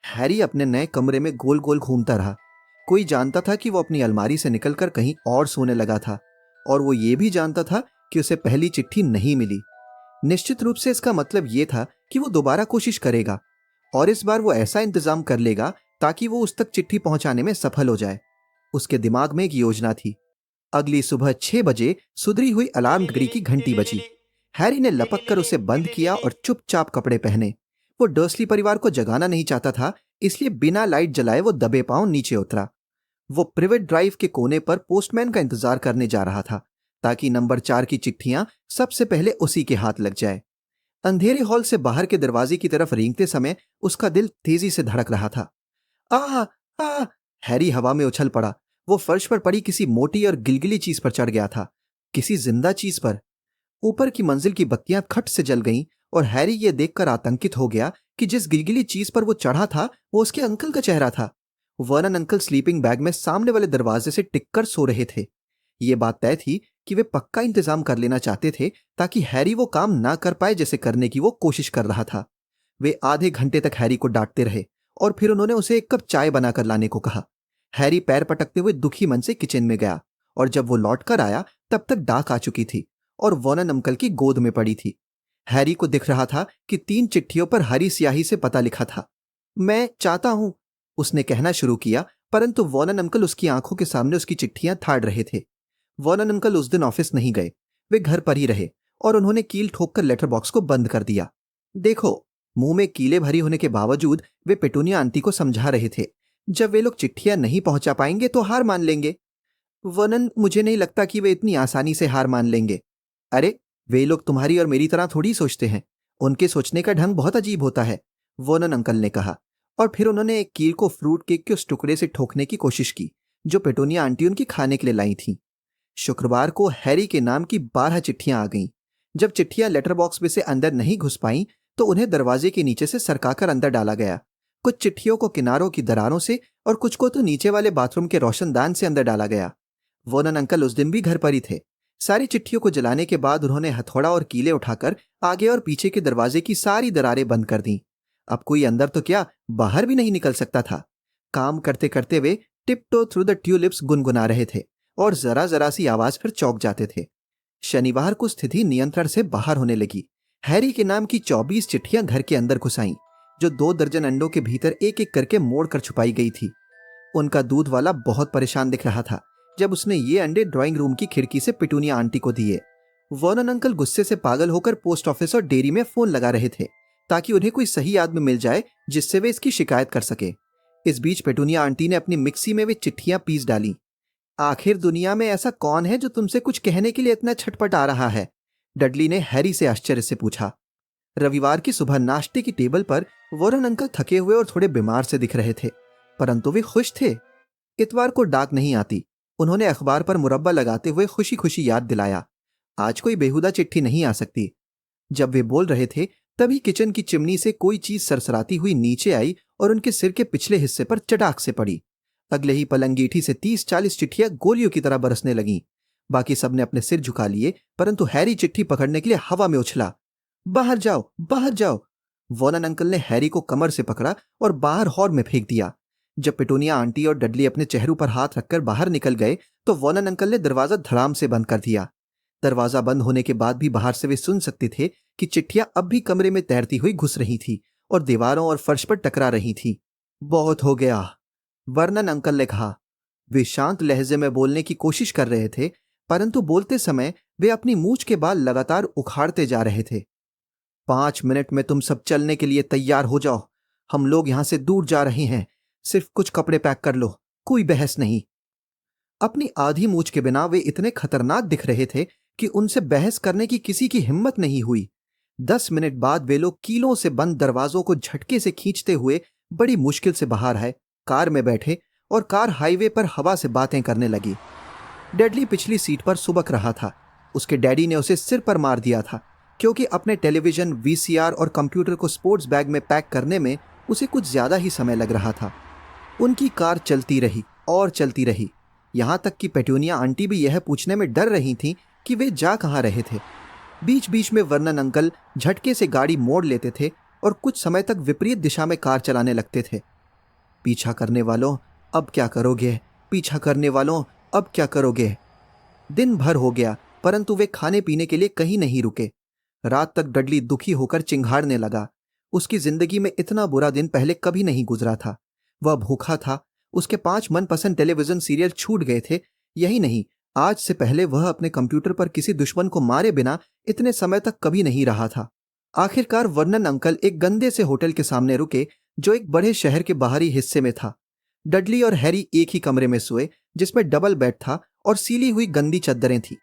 हैरी अपने नए कमरे में गोल गोल घूमता रहा। कोई जानता था कि वो अपनी अलमारी से निकलकर कहीं और सोने लगा था, और वो ये भी जानता था कि उसे पहली चिट्ठी नहीं मिली। निश्चित रूप से इसका मतलब ये था कि वो दोबारा कोशिश करेगा, और इस बार वो ऐसा इंतजाम कर लेगा ताकि वो उस तक चिट्ठी पहुंचाने में सफल हो जाए। उसके दिमाग में एक योजना थी। अगली सुबह 6 बजे सुधरी हुई अलार्म घड़ी की घंटी बजी। हैरी ने लपक कर उसे बंद किया और चुपचाप कपड़े पहने। वो डर्सली परिवार को जगाना नहीं चाहता था, इसलिए बिना लाइट जलाए वो दबे पांव नीचे उतरा। वो प्रिवेट ड्राइव के कोने पर पोस्टमैन का इंतजार करने जा रहा था ताकि नंबर 4 की चिट्ठियां सबसे पहले उसी के हाथ लग जाए। अंधेरे हॉल से बाहर के दरवाजे की तरफ रेंगते समय उसका दिल तेजी से धड़क रहा था। आ आ हैरी हवा में उछल पड़ा। वो फर्श पर पड़ी किसी मोटी और गिलगिली चीज पर चढ़ गया था, किसी जिंदा चीज पर। ऊपर की मंजिल की बत्तियां खट से जल गईं और हैरी ये देखकर आतंकित हो गया कि जिस गिलगिली चीज पर वो चढ़ा था वो उसके अंकल का चेहरा था। वर्नन अंकल स्लीपिंग बैग में सामने वाले दरवाजे से टिककर सो रहे थे। ये बात तय थी कि वे पक्का इंतजाम कर लेना चाहते थे ताकि हैरी वो काम ना कर पाए जैसे करने की वो कोशिश कर रहा था। वे आधे घंटे तक हैरी को डांटते रहे और फिर उन्होंने उसे एक कप चाय बनाकर लाने को कहा। हैरी पैर पटकते हुए दुखी मन से किचन में गया, और जब वो लौटकर आया तब तक डाक आ चुकी थी और वर्नन अंकल की गोद में पड़ी थी। हैरी को दिख रहा था कि 3 चिट्ठियों पर हरी स्याही से पता लिखा था। मैं चाहता हूं, उसने कहना शुरू किया, परंतु वर्नन अंकल उसकी आंखों के सामने उसकी चिट्ठियां थाड़ रहे थे। वर्नन अंकल उस दिन ऑफिस नहीं गए, वे घर पर ही रहे और उन्होंने कील ठोककर लेटर बॉक्स को बंद कर दिया। देखो, मुंह में कीले भरी होने के बावजूद वे पेटूनिया आंटी को समझा रहे थे, जब वे लोग चिट्ठियां नहीं पहुंचा पाएंगे तो हार मान लेंगे। वर्नन, मुझे नहीं लगता कि वे इतनी आसानी से हार मान लेंगे। अरे, वे लोग तुम्हारी और मेरी तरह थोड़ी सोचते हैं, उनके सोचने का ढंग बहुत अजीब होता है, वर्नन अंकल ने कहा। और फिर उन्होंने एक कील को फ्रूट केक के उस टुकड़े से ठोकने की कोशिश की जो पेटूनिया आंटी उनकी खाने के लिए लाई थी। शुक्रवार को हैरी के नाम की 12 चिट्ठियां आ गईं। जब चिट्ठियां लेटर बॉक्स में से अंदर नहीं घुस पाईं तो उन्हें दरवाजे के नीचे से सरकाकर अंदर डाला गया। कुछ चिट्ठियों को किनारों की दरारों से और कुछ को तो नीचे वाले बाथरूम के रोशनदान से अंदर डाला गया। वर्नन अंकल उस दिन भी घर पर ही थे। सारी चिट्ठियों को जलाने के बाद उन्होंने हथौड़ा और कीले उठाकर आगे और पीछे के दरवाजे की सारी दरारें बंद कर दी। अब कोई अंदर तो क्या, बाहर भी नहीं निकल सकता था। काम करते करते वे टिपटो थ्रू द ट्यूलिप्स गुनगुना रहे थे और जरा जरा सी आवाज पर चौंक जाते थे। शनिवार को स्थिति नियंत्रण से बाहर होने लगी। हैरी के नाम की 24 चिट्ठियां घर के अंदर घुस आईं, जो 2 दर्जन अंडों के भीतर एक एक करके मोड़ कर छुपाई गई थी। उनका दूध वाला बहुत परेशान दिख रहा था जब उसने ये अंडे ड्राइंग रूम की खिड़की से पिटूनिया आंटी को दिए। वर्नन अंकल गुस्से से पागल होकर पोस्ट ऑफिस और डेयरी में फोन लगा रहे थे ताकि उन्हें कोई सही आदमी मिल जाए जिससे वे इसकी शिकायत कर सके। इस बीच पेटूनिया आंटी ने अपनी मिक्सी में वे चिट्ठियां पीस डाली। आखिर दुनिया में ऐसा कौन है जो तुमसे कुछ कहने के लिए इतना छटपट आ रहा है? डडली ने हैरी से आश्चर्य से पूछा। रविवार की सुबह नाश्ते की टेबल पर वर्नन अंकल थके हुए और थोड़े बीमार से दिख रहे थे, परंतु वे खुश थे। इतवार को डाक नहीं आती। उन्होंने अखबार पर मुरब्बा लगाते हुए खुशी खुशी याद दिलाया, आज कोई बेहुदा चिट्ठी नहीं आ सकती। जब वे बोल रहे थे तभी किचन की चिमनी से कोई चीज सरसराती हुई नीचे आई और उनके सिर के पिछले हिस्से पर चटाक से पड़ी। अगले ही पल अंगीठी से 30-40 चिट्ठियां गोलियों की तरह बरसने लगीं। बाकी सबने अपने सिर झुका लिए, परंतु हैरी चिट्ठी पकड़ने के लिए हवा में उछला। बाहर जाओ, बाहर जाओ। वर्नन अंकल ने हैरी को कमर से पकड़ा और बाहर हॉल में फेंक दिया। जब पेटूनिया आंटी और डडली अपने चेहरों पर हाथ रखकर बाहर निकल गए तो वर्नन अंकल ने दरवाजा धड़ाम से बंद कर दिया। दरवाजा बंद होने के बाद भी बाहर से वे सुन सकते थे कि चिट्ठियां अब भी कमरे में तैरती हुई घुस रही थी और दीवारों और फर्श पर टकरा रही थी। बहुत हो गया, वर्नन अंकल ने कहा। वे शांत लहजे में बोलने की कोशिश कर रहे थे, परंतु बोलते समय वे अपनी मूंछ के बाल लगातार उखाड़ते जा रहे थे। 5 मिनट में तुम सब चलने के लिए तैयार हो जाओ। हम लोग यहाँ से दूर जा रहे हैं, सिर्फ कुछ कपड़े पैक कर लो, कोई बहस नहीं। अपनी आधी मूछ के बिना वे इतने खतरनाक दिख रहे थे कि उनसे बहस करने की किसी की हिम्मत नहीं हुई। 10 मिनट बाद वे लोग कीलों से बंद दरवाजों को झटके से खींचते हुए बड़ी मुश्किल से बाहर आए, कार में बैठे और कार हाईवे पर हवा से बातें करने लगी। डेडली पिछली सीट पर सुबक रहा था। उसके डैडी ने उसे सिर पर मार दिया था क्योंकि अपने टेलीविजन, वीसीआर और कंप्यूटर को स्पोर्ट्स बैग में पैक करने में उसे कुछ ज्यादा ही समय लग रहा था। उनकी कार चलती रही और चलती रही, यहां तक कि पेटूनिया आंटी भी यह पूछने में डर रही थी कि वे जा कहां रहे थे। बीच बीच में वर्नन अंकल झटके से गाड़ी मोड़ लेते थे और कुछ समय तक विपरीत दिशा में कार चलाने लगते थे। पीछा करने वालों, अब क्या करोगे? पीछा करने वालों, अब क्या करोगे? दिन भर हो गया परंतु वे खाने पीने के लिए कहीं नहीं रुके। रात तक डडली दुखी होकर चिंघाड़ने लगा। उसकी जिंदगी में इतना बुरा दिन पहले कभी नहीं गुजरा था। वह भूखा था। उसके 5 मनपसंद टेलीविजन सीरियल छूट गए थे। यही नहीं, आज से पहले वह अपने कंप्यूटर पर किसी दुश्मन को मारे बिना इतने समय तक कभी नहीं रहा था। आखिरकार वर्नन अंकल एक गंदे से होटल के सामने रुके जो एक बड़े शहर के बाहरी हिस्से में था। डडली और हैरी एक ही कमरे में सोए जिसमें डबल बेड था और सीली हुई गंदी चद्दरें थी।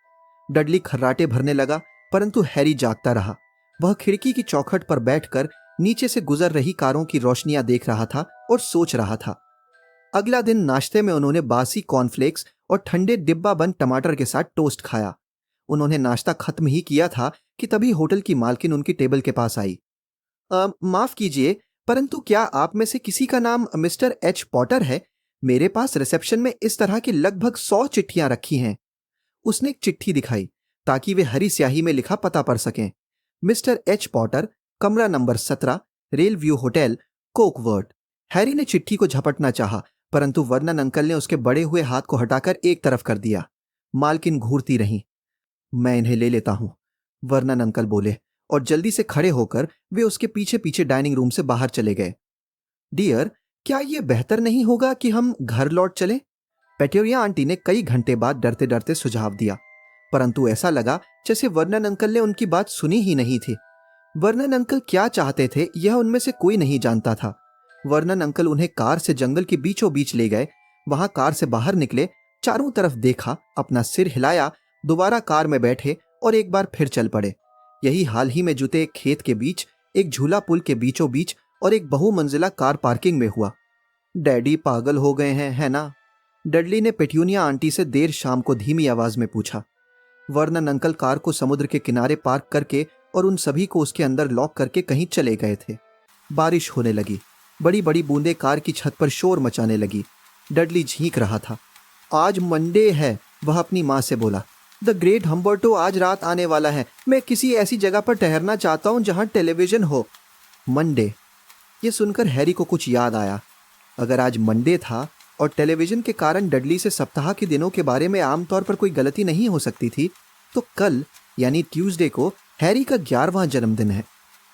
डडली खर्राटे भरने लगा परंतु हैरी जागता रहा। वह खिड़की की चौखट पर बैठकर नीचे से गुजर रही कारों की रोशनियां देख रहा था और सोच रहा था। अगला दिन नाश्ते में उन्होंने बासी कॉर्नफ्लेक्स और ठंडे डिब्बा बंद टमाटर के साथ टोस्ट खाया। उन्होंने नाश्ता खत्म ही किया था कि तभी होटल की मालकिन उनकी टेबल के पास आई। माफ कीजिए, परंतु क्या आप में से किसी का नाम मिस्टर एच पॉटर है? मेरे पास रिसेप्शन में इस तरह की लगभग 100 चिट्ठियां रखी हैं। उसने एक चिट्ठी दिखाई ताकि वे हरी स्याही में लिखा पता पढ़ सकें। मिस्टर एच पॉटर, कमरा number 17, rail view hotel, Cokeworth. Harry ने चिट्ठी को झपटना चाहा परंतु वर्नन अंकल ने उसके बड़े हुए हाथ को हटाकर एक तरफ कर दिया। मालकिन घूरती रही। मैं इन्हें ले लेता हूं, वर्नन अंकल बोले और जल्दी से खड़े होकर वे उसके पीछे पीछे डाइनिंग रूम से बाहर चले गए। डियर, क्या यह बेहतर नहीं होगा कि हम घर लौट चलें? पेट्यूरिया आंटी ने कई घंटे बाद डरते डरते सुझाव दिया, परंतु ऐसा लगा जैसे वर्नन अंकल ने उनकी बात सुनी ही नहीं थी। वर्नन अंकल क्या चाहते थे यह उनमें से कोई नहीं जानता था। वर्नन अंकल उन्हें कार से जंगल के बीचों बीच ले गए। वहां कार से बाहर निकले, चारों तरफ देखा, अपना सिर हिलाया, दोबारा कार में बैठे और एक बार फिर चल पड़े। यही हाल ही में जुते एक खेत के बीच, एक झूला पुल के बीचों बीच और एक बहुमंजिला कार पार्किंग में हुआ। डैडी पागल हो गए हैं, है ना? डडली ने पेट्यूनिया आंटी से देर शाम को धीमी आवाज में पूछा। वर्नन अंकल कार को समुद्र के किनारे पार्क करके और उन सभी को उसके अंदर लॉक करके कहीं चले गए थे। बारिश होने लगी। बड़ी बड़ी बूंदें कार की छत पर शोर मचाने लगी। डडली झींक रहा था। आज मंडे है, वह अपनी माँ से बोला। द ग्रेट हम्बर्टो आज रात आने वाला है। मैं किसी ऐसी जगह पर ठहरना चाहता हूँ जहाँ टेलीविजन हो। मंडे, ये सुनकर हैरी को कुछ याद आया। अगर आज मंडे था और टेलीविजन के कारण डडली से सप्ताह के दिनों के बारे में आमतौर पर कोई गलती नहीं हो सकती थी, तो कल यानी ट्यूसडे को हैरी का 11वां जन्मदिन है।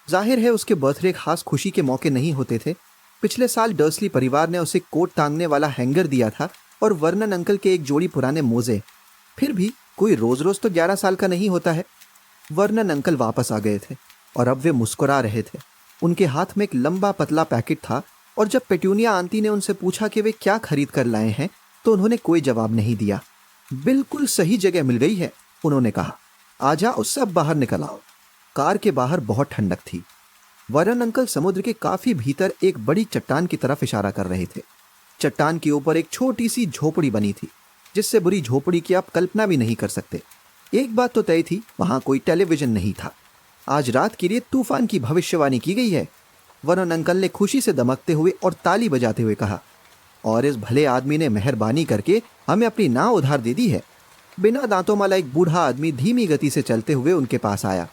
जाहिर है उसके बर्थडे खास खुशी के मौके नहीं होते थे। पिछले साल डर्सली परिवार ने उसे कोट टांगने वाला हैंगर दिया था और वर्नन अंकल के एक जोड़ी पुराने मोजे। फिर भी कोई रोज रोज तो 11 साल का नहीं होता है। वर्नन अंकल वापस आ गए थे और अब वे मुस्कुरा रहे थे। उनके हाथ में एक लंबा पतला पैकेट था और जब पेट्यूनिया आंटी ने उनसे पूछा कि वे क्या खरीद कर लाए हैं तो उन्होंने कोई जवाब नहीं दिया। बिल्कुल सही जगह मिल गई है, उन्होंने कहा। आ जाओ, सब बाहर निकल आओ। कार के बाहर बहुत ठंडक थी। वर्नन अंकल समुद्र के काफी भीतर एक बड़ी चट्टान की तरफ इशारा कर रहे थे। चट्टान के ऊपर एक छोटी सी झोपड़ी बनी थी जिससे बुरी झोपड़ी की आप कल्पना भी नहीं कर सकते। एक बात तो तय थी, वहां कोई टेलीविजन नहीं था। आज रात के लिए तूफान की भविष्यवाणी की गई है, वर्नन अंकल ने खुशी से दमकते हुए और ताली बजाते हुए कहा। और इस भले आदमी ने मेहरबानी करके हमें अपनी नाव उधार दे दी है। बिना दांतों वाला एक बूढ़ा आदमी धीमी गति से चलते हुए उनके पास आया।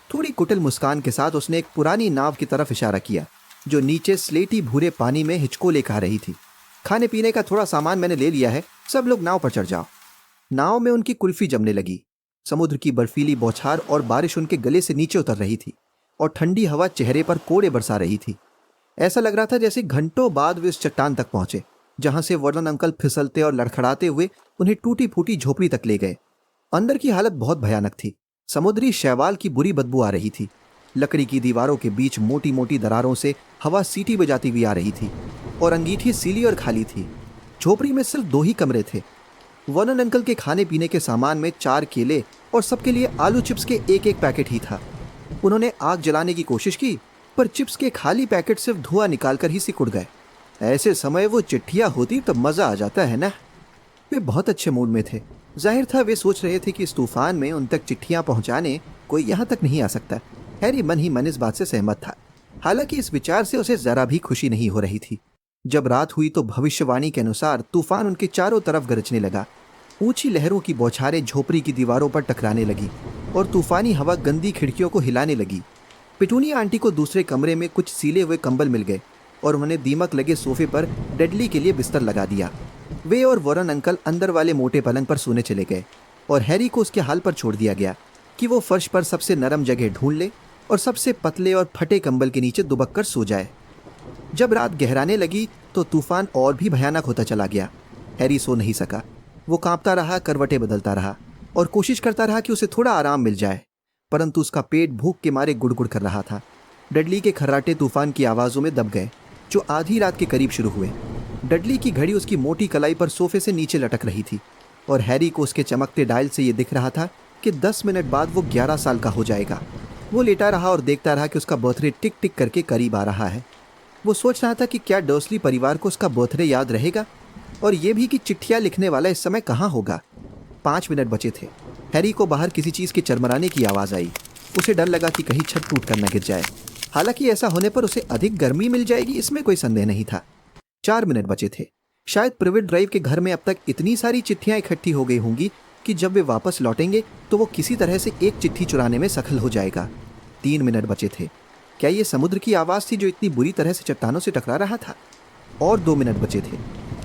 थोड़ी कुटिल मुस्कान के साथ उसने एक पुरानी नाव की तरफ इशारा किया जो नीचे स्लेटी भूरे पानी में हिचकोले खा रही थी। खाने पीने का थोड़ा सामान मैंने ले लिया है, सब लोग नाव पर चढ़ जाओ। नाव में उनकी कुल्फी जमने लगी। समुद्र की बर्फीली बौछार और बारिश उनके गले से नीचे उतर रही थी और ठंडी हवा चेहरे पर कोड़े बरसा रही थी। ऐसा लग रहा था जैसे घंटों बाद वे उस चट्टान तक पहुंचे जहां से वर्नन अंकल फिसलते और लड़खड़ाते हुए उन्हें टूटी फूटी झोपड़ी तक ले गए। अंदर की हालत बहुत भयानक थी। समुद्री शैवाल की बुरी बदबू आ रही थी। लकड़ी की दीवारों के बीच मोटी मोटी दरारों से हवा सीटी बजाती हुई आ रही थी और अंगीठी सीली और खाली थी। झोपड़ी में सिर्फ 2 ही कमरे थे। वर्नन अंकल के खाने पीने के सामान में 4 केले और सबके लिए आलू चिप्स के एक पैकेट ही था। उन्होंने आग जलाने की कोशिश की, पर चिप्स के खाली पैकेट सिर्फ धुआं निकालकर ही सिकुड़ गए। ऐसे समय वो चिट्ठियां होती तो मजा आ जाता है ना। वे बहुत अच्छे मूड में थे। जाहिर था वे सोच रहे थे कि इस तूफान में उन तक चिट्ठियां पहुंचाने कोई यहाँ तक नहीं आ सकता। हैरी मन ही मन इस बात से सहमत था। हालांकि इस विचार से उसे जरा भी खुशी नहीं हो रही थी। जब रात हुई तो भविष्यवाणी के अनुसार तूफान उनके चारों तरफ गरजने लगा। ऊंची लहरों की बौछारें झोपड़ी की दीवारों पर टकराने लगी और तूफानी हवा गंदी खिड़कियों को हिलाने लगी। पिटूनिया आंटी को दूसरे कमरे में कुछ सीले हुए कंबल मिल गए और उन्होंने दीमक लगे सोफे पर डेडली के लिए बिस्तर लगा दिया। वे और वॉरेन अंकल अंदर वाले मोटे पलंग पर सोने चले गए और हैरी को उसके हाल पर छोड़ दिया गया कि वो फर्श पर सबसे नरम जगह ढूंढ ले और सबसे पतले और फटे कंबल के नीचे दुबक कर सो जाए। जब रात गहराने लगी तो तूफान और भी भयानक होता चला गया। हैरी सो नहीं सका। वो कांपता रहा, करवटें बदलता रहा और कोशिश करता रहा कि उसे थोड़ा आराम मिल जाए, परंतु उसका पेट भूख के मारे गुड़गुड़ कर रहा था। डडली के खर्राटे तूफान की आवाज़ों में दब गए, जो आधी रात के करीब शुरू हुए। डडली की घड़ी उसकी मोटी कलाई पर सोफे से नीचे लटक रही थी और हैरी को उसके चमकते डायल से यह दिख रहा था कि 10 मिनट बाद वो 11 साल का हो जाएगा। वो लेटा रहा और देखता रहा कि उसका बर्थडे टिक टिक करके करीब आ रहा है। वो सोच रहा था कि क्या डर्सली परिवार को उसका बर्थडे याद रहेगा, और ये भी कि चिट्ठियाँ लिखने वाला इस समय कहाँ होगा। 5 मिनट बचे थे। हैरी को बाहर किसी चीज़ के चरमराने की आवाज़ आई। उसे डर लगा कि कहीं छत टूट कर न गिर जाए। हालांकि ऐसा होने पर उसे अधिक गर्मी मिल जाएगी, इसमें कोई संदेह नहीं था। 4 मिनट बचे थे। शायद प्रिवेट ड्राइव के घर में अब तक इतनी सारी चिट्ठियाँ इकट्ठी हो गई होंगी कि जब वे वापस लौटेंगे तो वो किसी तरह से एक चिट्ठी चुराने में सफल हो जाएगा। 3 मिनट बचे थे। क्या ये समुद्र की आवाज़ थी जो इतनी बुरी तरह से चट्टानों से टकरा रहा था? और 2 मिनट बचे थे।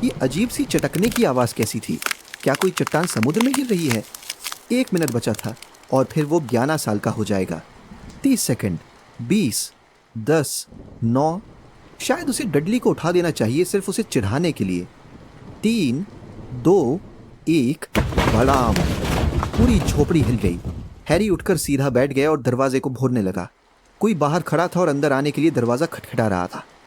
ये अजीब सी चटकने की आवाज़ कैसी थी? क्या कोई चट्टान समुद्र में गिर रही है? 1 मिनट बचा था और फिर वो 11 साल का हो जाएगा। 30 सेकंड, 20, 10, 9। शायद उसे डडली को उठा देना चाहिए, सिर्फ उसे चिढ़ाने के लिए। 3, 2, 1, बड़ाम! पूरी झोपड़ी हिल गई। हैरी उठकर सीधा बैठ गया और दरवाजे को भोरने लगा। कोई बाहर खड़ा था और अंदर आने के लिए दरवाज़ा खटखटा रहा था।